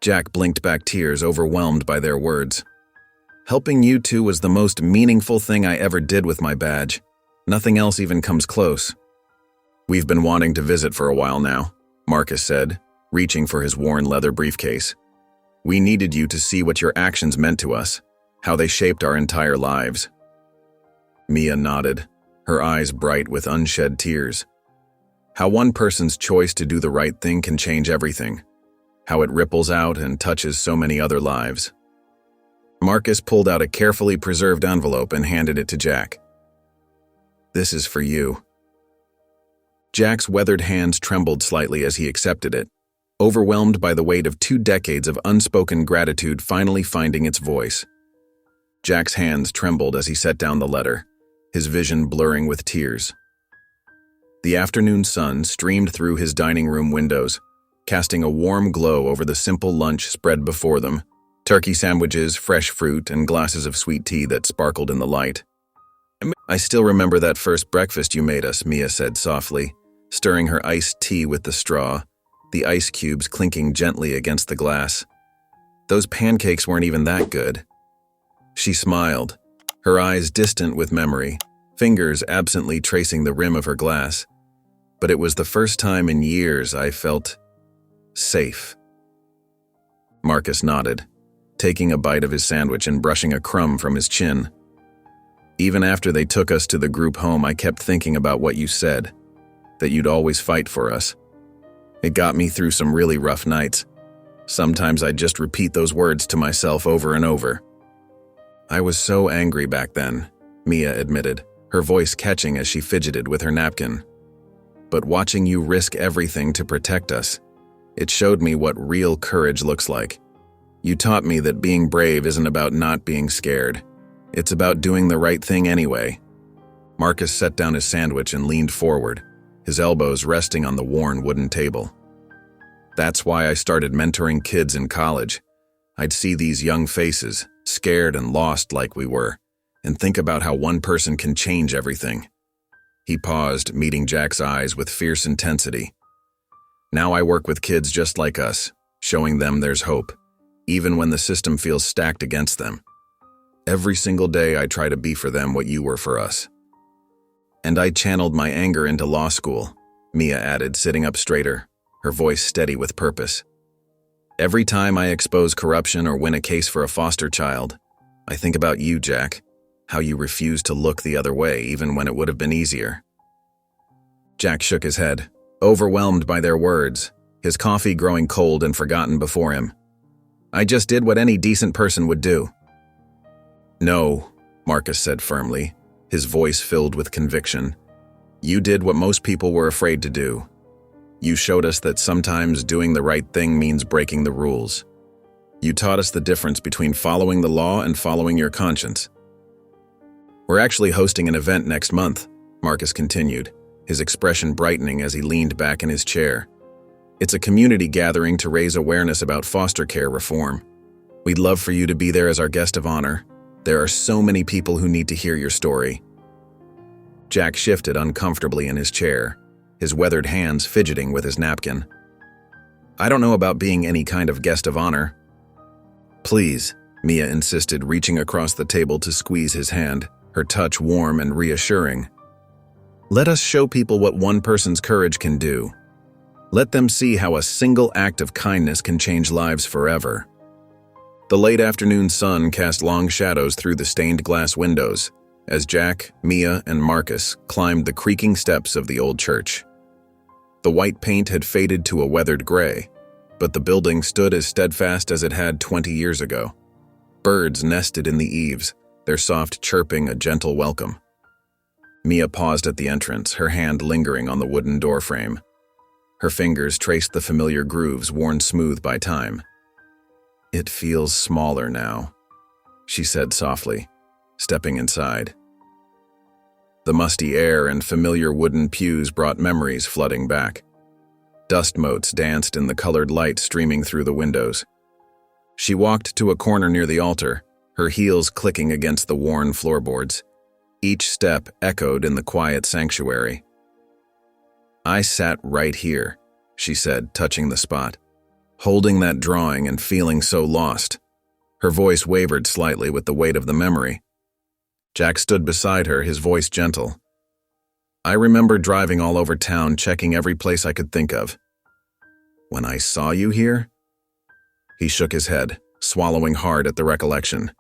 Jack blinked back tears, overwhelmed by their words. "Helping you two was the most meaningful thing I ever did with my badge. Nothing else even comes close." "We've been wanting to visit for a while now," Marcus said, reaching for his worn leather briefcase. "We needed you to see what your actions meant to us, how they shaped our entire lives." Mia nodded, her eyes bright with unshed tears. How one person's choice to do the right thing can change everything, how it ripples out and touches so many other lives. Marcus pulled out a carefully preserved envelope and handed it to Jack. "This is for you." Jack's weathered hands trembled slightly as he accepted it, overwhelmed by the weight of 2 decades of unspoken gratitude finally finding its voice. Jack's hands trembled as he set down the letter, his vision blurring with tears. The afternoon sun streamed through his dining room windows, casting a warm glow over the simple lunch spread before them, turkey sandwiches, fresh fruit, and glasses of sweet tea that sparkled in the light. "I still remember that first breakfast you made us," Mia said softly, stirring her iced tea with the straw, the ice cubes clinking gently against the glass. Those pancakes weren't even that good. She smiled, her eyes distant with memory, fingers absently tracing the rim of her glass. But it was the first time in years I felt safe. Marcus nodded, taking a bite of his sandwich and brushing a crumb from his chin. Even after they took us to the group home, I kept thinking about what you said, that you'd always fight for us. It got me through some really rough nights. Sometimes I'd just repeat those words to myself over and over. I was so angry back then, Mia admitted, her voice catching as she fidgeted with her napkin. But watching you risk everything to protect us, it showed me what real courage looks like. You taught me that being brave isn't about not being scared. It's about doing the right thing anyway. Marcus set down his sandwich and leaned forward, his elbows resting on the worn wooden table. That's why I started mentoring kids in college. I'd see these young faces, scared and lost like we were, and think about how one person can change everything. He paused, meeting Jack's eyes with fierce intensity. Now I work with kids just like us, showing them there's hope, even when the system feels stacked against them. Every single day I try to be for them what you were for us. And I channeled my anger into law school, Mia added, sitting up straighter, her voice steady with purpose. Every time I expose corruption or win a case for a foster child, I think about you, Jack, how you refused to look the other way even when it would have been easier. Jack shook his head, overwhelmed by their words, his coffee growing cold and forgotten before him. I just did what any decent person would do. No, Marcus said firmly, his voice filled with conviction. You did what most people were afraid to do. You showed us that sometimes doing the right thing means breaking the rules. You taught us the difference between following the law and following your conscience. We're actually hosting an event next month, Marcus continued, his expression brightening as he leaned back in his chair. It's a community gathering to raise awareness about foster care reform. We'd love for you to be there as our guest of honor. There are so many people who need to hear your story. Jack shifted uncomfortably in his chair, his weathered hands fidgeting with his napkin. I don't know about being any kind of guest of honor. Please, Mia insisted, reaching across the table to squeeze his hand, her touch warm and reassuring. Let us show people what one person's courage can do. Let them see how a single act of kindness can change lives forever. The late afternoon sun cast long shadows through the stained glass windows as Jack, Mia, and Marcus climbed the creaking steps of the old church. The white paint had faded to a weathered gray, but the building stood as steadfast as it had 20 years ago. Birds nested in the eaves, their soft chirping a gentle welcome. Mia paused at the entrance, her hand lingering on the wooden doorframe. Her fingers traced the familiar grooves worn smooth by time. It feels smaller now, she said softly, stepping inside. The musty air and familiar wooden pews brought memories flooding back. Dust motes danced in the colored light streaming through the windows. She walked to a corner near the altar, her heels clicking against the worn floorboards. Each step echoed in the quiet sanctuary. I sat right here, she said, touching the spot, holding that drawing and feeling so lost. Her voice wavered slightly with the weight of the memory. Jack stood beside her, his voice gentle. I remember driving all over town, checking every place I could think of. When I saw you here? He shook his head, swallowing hard at the recollection.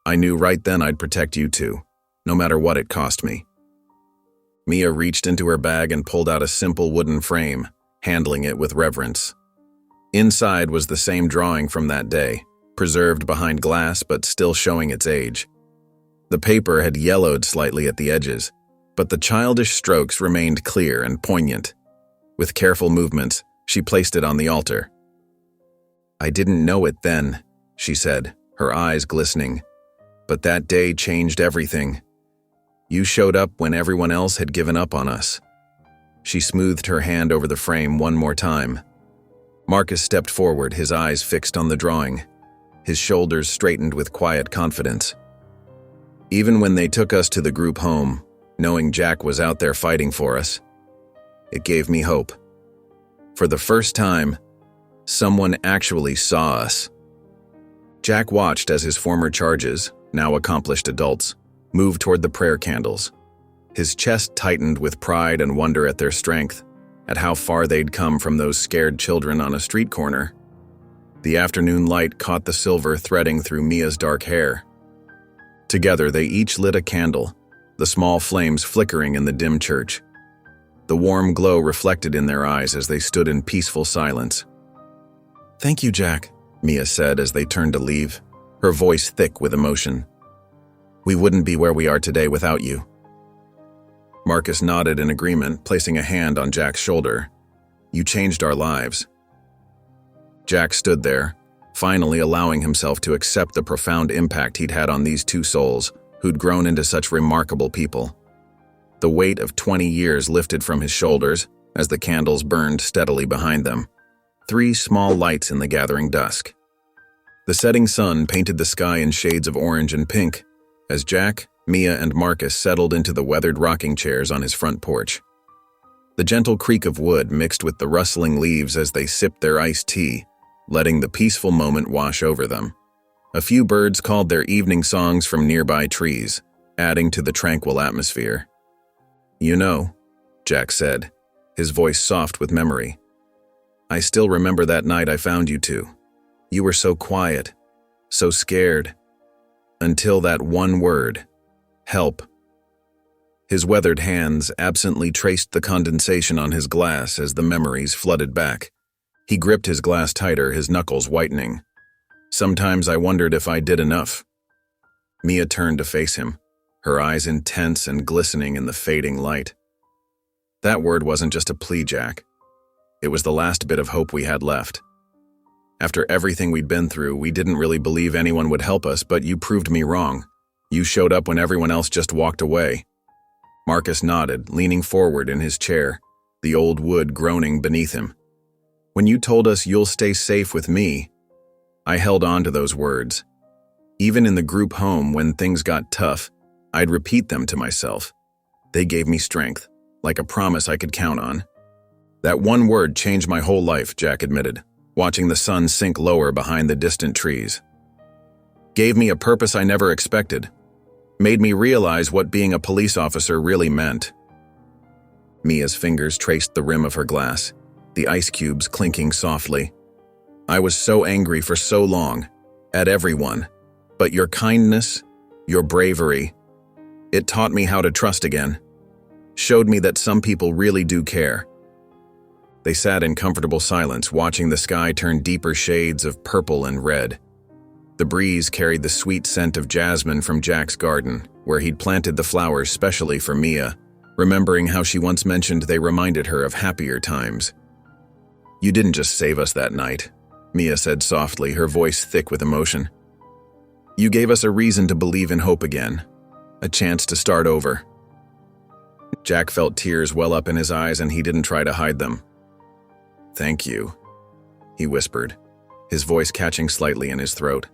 I knew right then I'd protect you too, no matter what it cost me. Mia reached into her bag and pulled out a simple wooden frame, handling it with reverence. Inside was the same drawing from that day, preserved behind glass but still showing its age. The paper had yellowed slightly at the edges, but the childish strokes remained clear and poignant. With careful movements, she placed it on the altar. I didn't know it then, she said, her eyes glistening. But that day changed everything. You showed up when everyone else had given up on us. She smoothed her hand over the frame one more time. Marcus stepped forward, his eyes fixed on the drawing. His shoulders straightened with quiet confidence. Even when they took us to the group home, knowing Jack was out there fighting for us, it gave me hope. For the first time, someone actually saw us. Jack watched as his former charges, now accomplished adults, moved toward the prayer candles. His chest tightened with pride and wonder at their strength, at how far they'd come from those scared children on a street corner. The afternoon light caught the silver threading through Mia's dark hair. Together, they each lit a candle, the small flames flickering in the dim church. The warm glow reflected in their eyes as they stood in peaceful silence. "Thank you, Jack," Mia said as they turned to leave, her voice thick with emotion. "We wouldn't be where we are today without you." Marcus nodded in agreement, placing a hand on Jack's shoulder. "You changed our lives." Jack stood there, finally allowing himself to accept the profound impact he'd had on these two souls who'd grown into such remarkable people. The weight of 20 years lifted from his shoulders as the candles burned steadily behind them, 3 small lights in the gathering dusk. The setting sun painted the sky in shades of orange and pink as Jack, Mia, and Marcus settled into the weathered rocking chairs on his front porch. The gentle creak of wood mixed with the rustling leaves as they sipped their iced tea, letting the peaceful moment wash over them. A few birds called their evening songs from nearby trees, adding to the tranquil atmosphere. "You know," Jack said, his voice soft with memory, "I still remember that night I found you two. You were so quiet, so scared, until that one word, help." His weathered hands absently traced the condensation on his glass as the memories flooded back. He gripped his glass tighter, his knuckles whitening. "Sometimes I wondered if I did enough." Mia turned to face him, her eyes intense and glistening in the fading light. "That word wasn't just a plea, Jack. It was the last bit of hope we had left. After everything we'd been through, we didn't really believe anyone would help us, but you proved me wrong. You showed up when everyone else just walked away." Marcus nodded, leaning forward in his chair, the old wood groaning beneath him. "When you told us you'll stay safe with me, I held on to those words. Even in the group home when things got tough, I'd repeat them to myself. They gave me strength, like a promise I could count on." "That one word changed my whole life," Jack admitted, watching the sun sink lower behind the distant trees. "Gave me a purpose I never expected. Made me realize what being a police officer really meant." Mia's fingers traced the rim of her glass, the ice cubes clinking softly. "I was so angry for so long, at everyone, but your kindness, your bravery, it taught me how to trust again. Showed me that some people really do care." They sat in comfortable silence, watching the sky turn deeper shades of purple and red. The breeze carried the sweet scent of jasmine from Jack's garden, where he'd planted the flowers specially for Mia, remembering how she once mentioned they reminded her of happier times. "You didn't just save us that night," Mia said softly, her voice thick with emotion. "You gave us a reason to believe in hope again, a chance to start over." Jack felt tears well up in his eyes, and he didn't try to hide them. "Thank you," he whispered, his voice catching slightly in his throat.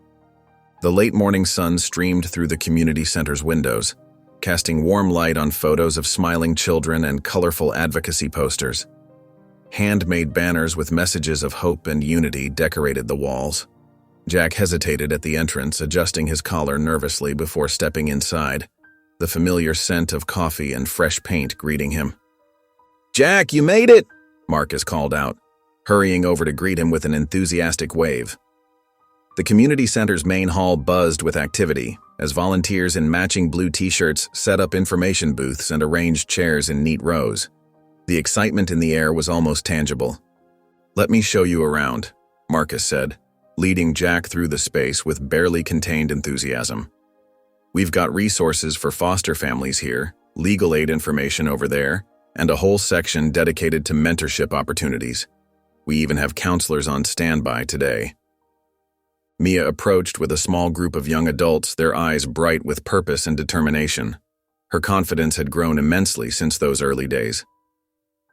The late morning sun streamed through the community center's windows, casting warm light on photos of smiling children and colorful advocacy posters. Handmade banners with messages of hope and unity decorated the walls. Jack hesitated at the entrance, adjusting his collar nervously before stepping inside, the familiar scent of coffee and fresh paint greeting him. "Jack, you made it!" Marcus called out, hurrying over to greet him with an enthusiastic wave. The community center's main hall buzzed with activity as volunteers in matching blue t-shirts set up information booths and arranged chairs in neat rows. The excitement in the air was almost tangible. "Let me show you around," Marcus said, leading Jack through the space with barely contained enthusiasm. "We've got resources for foster families here, legal aid information over there, and a whole section dedicated to mentorship opportunities. We even have counselors on standby today." Mia approached with a small group of young adults, their eyes bright with purpose and determination. Her confidence had grown immensely since those early days.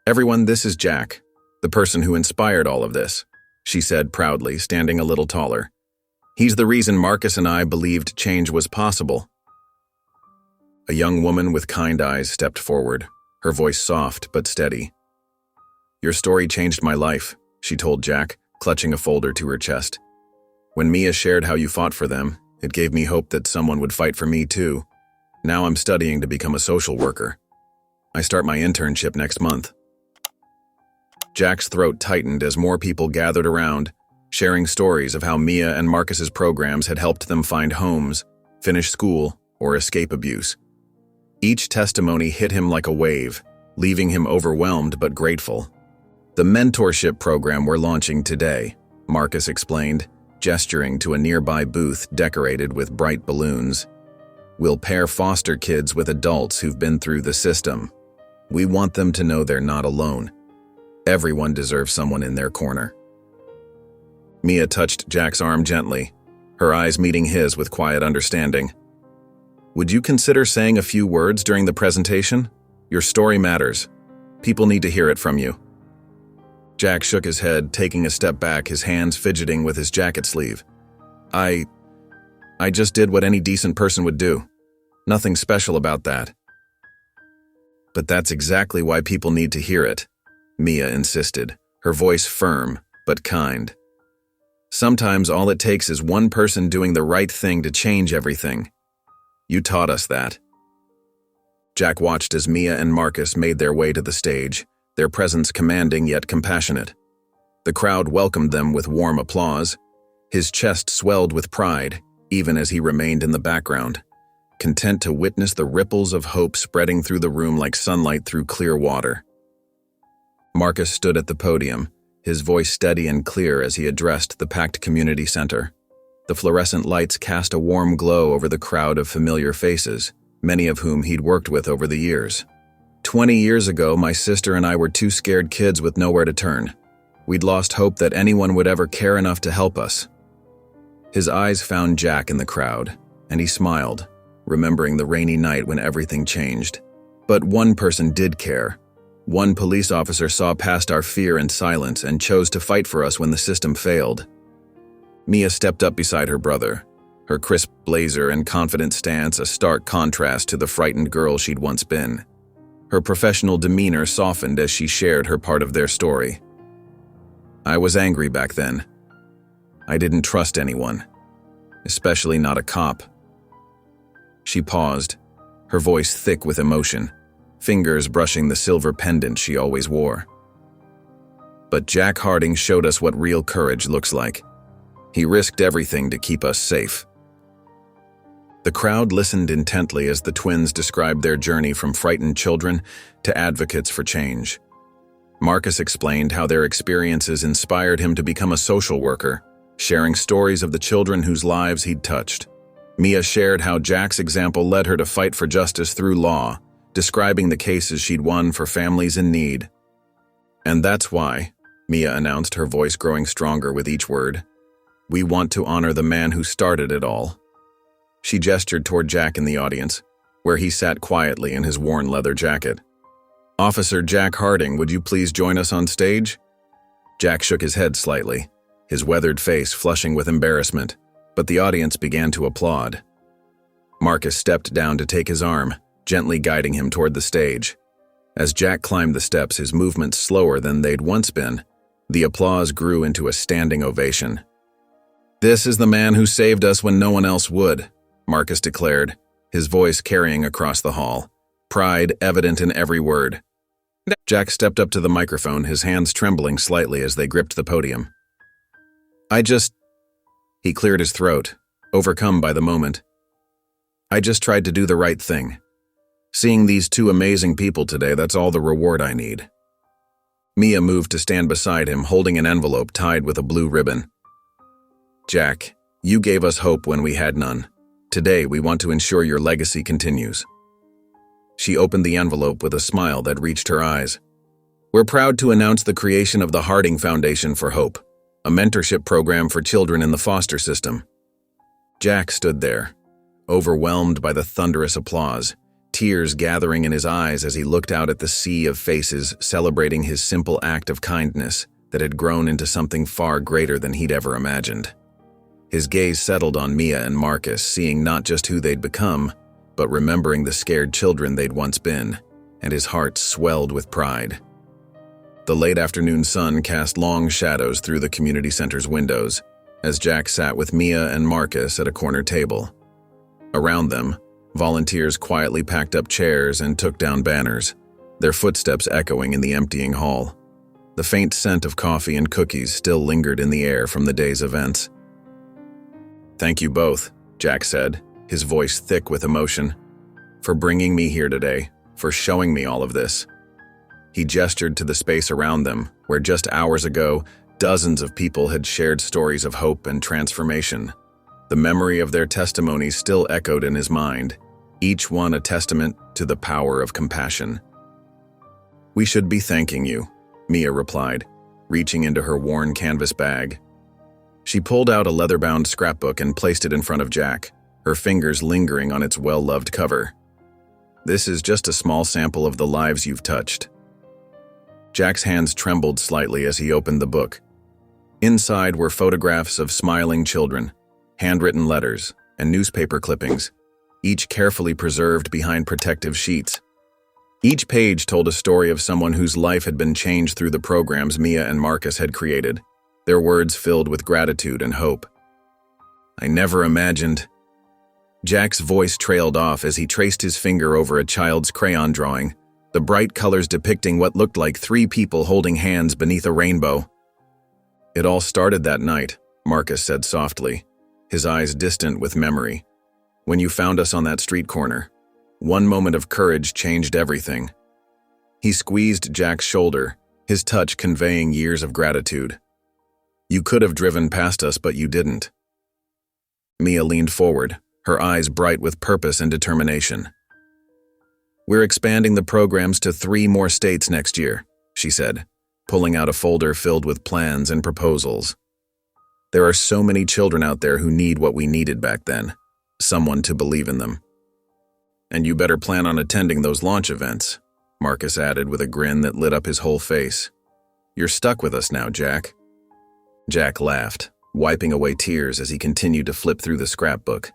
"Everyone, this is Jack, the person who inspired all of this," she said proudly, standing a little taller. "He's the reason Marcus and I believed change was possible." A young woman with kind eyes stepped forward, her voice soft but steady. "Your story changed my life," she told Jack, clutching a folder to her chest. When Mia shared how you fought for them, it gave me hope that someone would fight for me too. Now I'm studying to become a social worker. I start my internship next month." Jack's throat tightened as more people gathered around, sharing stories of how Mia and Marcus's programs had helped them find homes, finish school, or escape abuse. Each testimony hit him like a wave, leaving him overwhelmed but grateful. "The mentorship program we're launching today," Marcus explained, gesturing to a nearby booth decorated with bright balloons. "We'll pair foster kids with adults who've been through the system. We want them to know they're not alone. Everyone deserves someone in their corner." Mia touched Jack's arm gently, her eyes meeting his with quiet understanding. "Would you consider saying a few words during the presentation? Your story matters. People need to hear it from you." Jack shook his head, taking a step back, his hands fidgeting with his jacket sleeve. I just did what any decent person would do. Nothing special about that." "But that's exactly why people need to hear it," Mia insisted, her voice firm but kind. "Sometimes all it takes is one person doing the right thing to change everything. You taught us that." Jack watched as Mia and Marcus made their way to the stage, their presence commanding yet compassionate. The crowd welcomed them with warm applause. His chest swelled with pride, even as he remained in the background, content to witness the ripples of hope spreading through the room like sunlight through clear water. Marcus stood at the podium, his voice steady and clear as he addressed the packed community center. The fluorescent lights cast a warm glow over the crowd of familiar faces, many of whom he'd worked with over the years. 20 years ago, my sister and I were two scared kids with nowhere to turn. We'd lost hope that anyone would ever care enough to help us." His eyes found Jack in the crowd, and he smiled, remembering the rainy night when everything changed. "But one person did care. One police officer saw past our fear and silence and chose to fight for us when the system failed." Mia stepped up beside her brother, her crisp blazer and confident stance a stark contrast to the frightened girl she'd once been. Her professional demeanor softened as she shared her part of their story. "I was angry back then. I didn't trust anyone, especially not a cop." She paused, her voice thick with emotion, fingers brushing the silver pendant she always wore. "But Jack Harding showed us what real courage looks like. He risked everything to keep us safe." The crowd listened intently as the twins described their journey from frightened children to advocates for change. Marcus explained how their experiences inspired him to become a social worker, sharing stories of the children whose lives he'd touched. Mia shared how Jack's example led her to fight for justice through law, describing the cases she'd won for families in need. "And that's why," Mia announced, her voice growing stronger with each word, "we want to honor the man who started it all." She gestured toward Jack in the audience, where he sat quietly in his worn leather jacket. "Officer Jack Harding, would you please join us on stage?" Jack shook his head slightly, his weathered face flushing with embarrassment, but the audience began to applaud. Marcus stepped down to take his arm, gently guiding him toward the stage. As Jack climbed the steps, his movements slower than they'd once been, the applause grew into a standing ovation. "This is the man who saved us when no one else would," Marcus declared, his voice carrying across the hall, pride evident in every word. Jack stepped up to the microphone, his hands trembling slightly as they gripped the podium. He cleared his throat, overcome by the moment. "I just tried to do the right thing. Seeing these two amazing people today, that's all the reward I need." Mia moved to stand beside him, holding an envelope tied with a blue ribbon. "Jack, you gave us hope when we had none. Today, we want to ensure your legacy continues." She opened the envelope with a smile that reached her eyes. "We're proud to announce the creation of the Harding Foundation for Hope, a mentorship program for children in the foster system." Jack stood there, overwhelmed by the thunderous applause, tears gathering in his eyes as he looked out at the sea of faces celebrating his simple act of kindness that had grown into something far greater than he'd ever imagined. His gaze settled on Mia and Marcus, seeing not just who they'd become, but remembering the scared children they'd once been, and his heart swelled with pride. The late afternoon sun cast long shadows through the community center's windows, as Jack sat with Mia and Marcus at a corner table. Around them, volunteers quietly packed up chairs and took down banners, their footsteps echoing in the emptying hall. The faint scent of coffee and cookies still lingered in the air from the day's events. "Thank you both," Jack said, his voice thick with emotion, "for bringing me here today, for showing me all of this." He gestured to the space around them, where just hours ago, dozens of people had shared stories of hope and transformation. The memory of their testimonies still echoed in his mind, each one a testament to the power of compassion. "We should be thanking you," Mia replied, reaching into her worn canvas bag. She pulled out a leather-bound scrapbook and placed it in front of Jack, her fingers lingering on its well-loved cover. "This is just a small sample of the lives you've touched." Jack's hands trembled slightly as he opened the book. Inside were photographs of smiling children, handwritten letters, and newspaper clippings, each carefully preserved behind protective sheets. Each page told a story of someone whose life had been changed through the programs Mia and Marcus had created, their words filled with gratitude and hope. "I never imagined..." Jack's voice trailed off as he traced his finger over a child's crayon drawing, the bright colors depicting what looked like three people holding hands beneath a rainbow. "It all started that night," Marcus said softly, his eyes distant with memory. "When you found us on that street corner. One moment of courage changed everything." He squeezed Jack's shoulder, his touch conveying years of gratitude. "You could have driven past us, but you didn't." Mia leaned forward, her eyes bright with purpose and determination. "We're expanding the programs to 3 more states next year," she said, pulling out a folder filled with plans and proposals. "There are so many children out there who need what we needed back then, someone to believe in them. And you better plan on attending those launch events," Marcus added with a grin that lit up his whole face. "You're stuck with us now, Jack." Jack laughed, wiping away tears as he continued to flip through the scrapbook.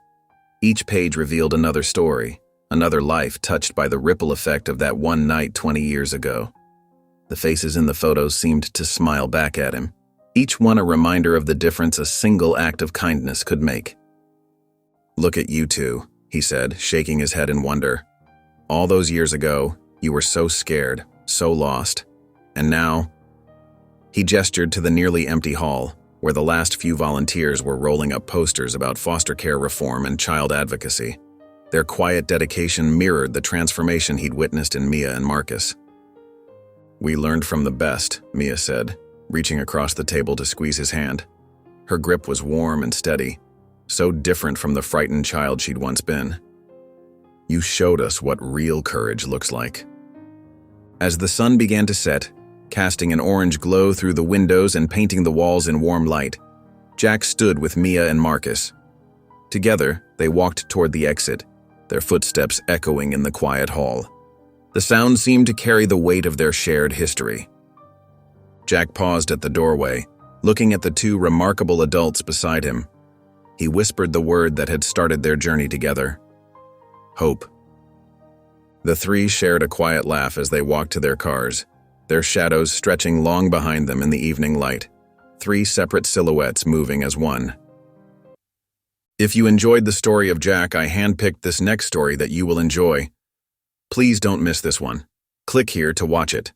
Each page revealed another story, another life touched by the ripple effect of that one night 20 years ago. The faces in the photos seemed to smile back at him, each one a reminder of the difference a single act of kindness could make. "Look at you two," he said, shaking his head in wonder. "All those years ago, you were so scared, so lost. And now..." He gestured to the nearly empty hall, where the last few volunteers were rolling up posters about foster care reform and child advocacy. Their quiet dedication mirrored the transformation he'd witnessed in Mia and Marcus. "We learned from the best," Mia said, reaching across the table to squeeze his hand. Her grip was warm and steady, so different from the frightened child she'd once been. "You showed us what real courage looks like." As the sun began to set, casting an orange glow through the windows and painting the walls in warm light, Jack stood with Mia and Marcus. Together, they walked toward the exit, their footsteps echoing in the quiet hall. The sound seemed to carry the weight of their shared history. Jack paused at the doorway, looking at the 2 remarkable adults beside him. He whispered the word that had started their journey together: hope. The 3 shared a quiet laugh as they walked to their cars, their shadows stretching long behind them in the evening light, 3 separate silhouettes moving as one. If you enjoyed the story of Jack, I handpicked this next story that you will enjoy. Please don't miss this one. Click here to watch it.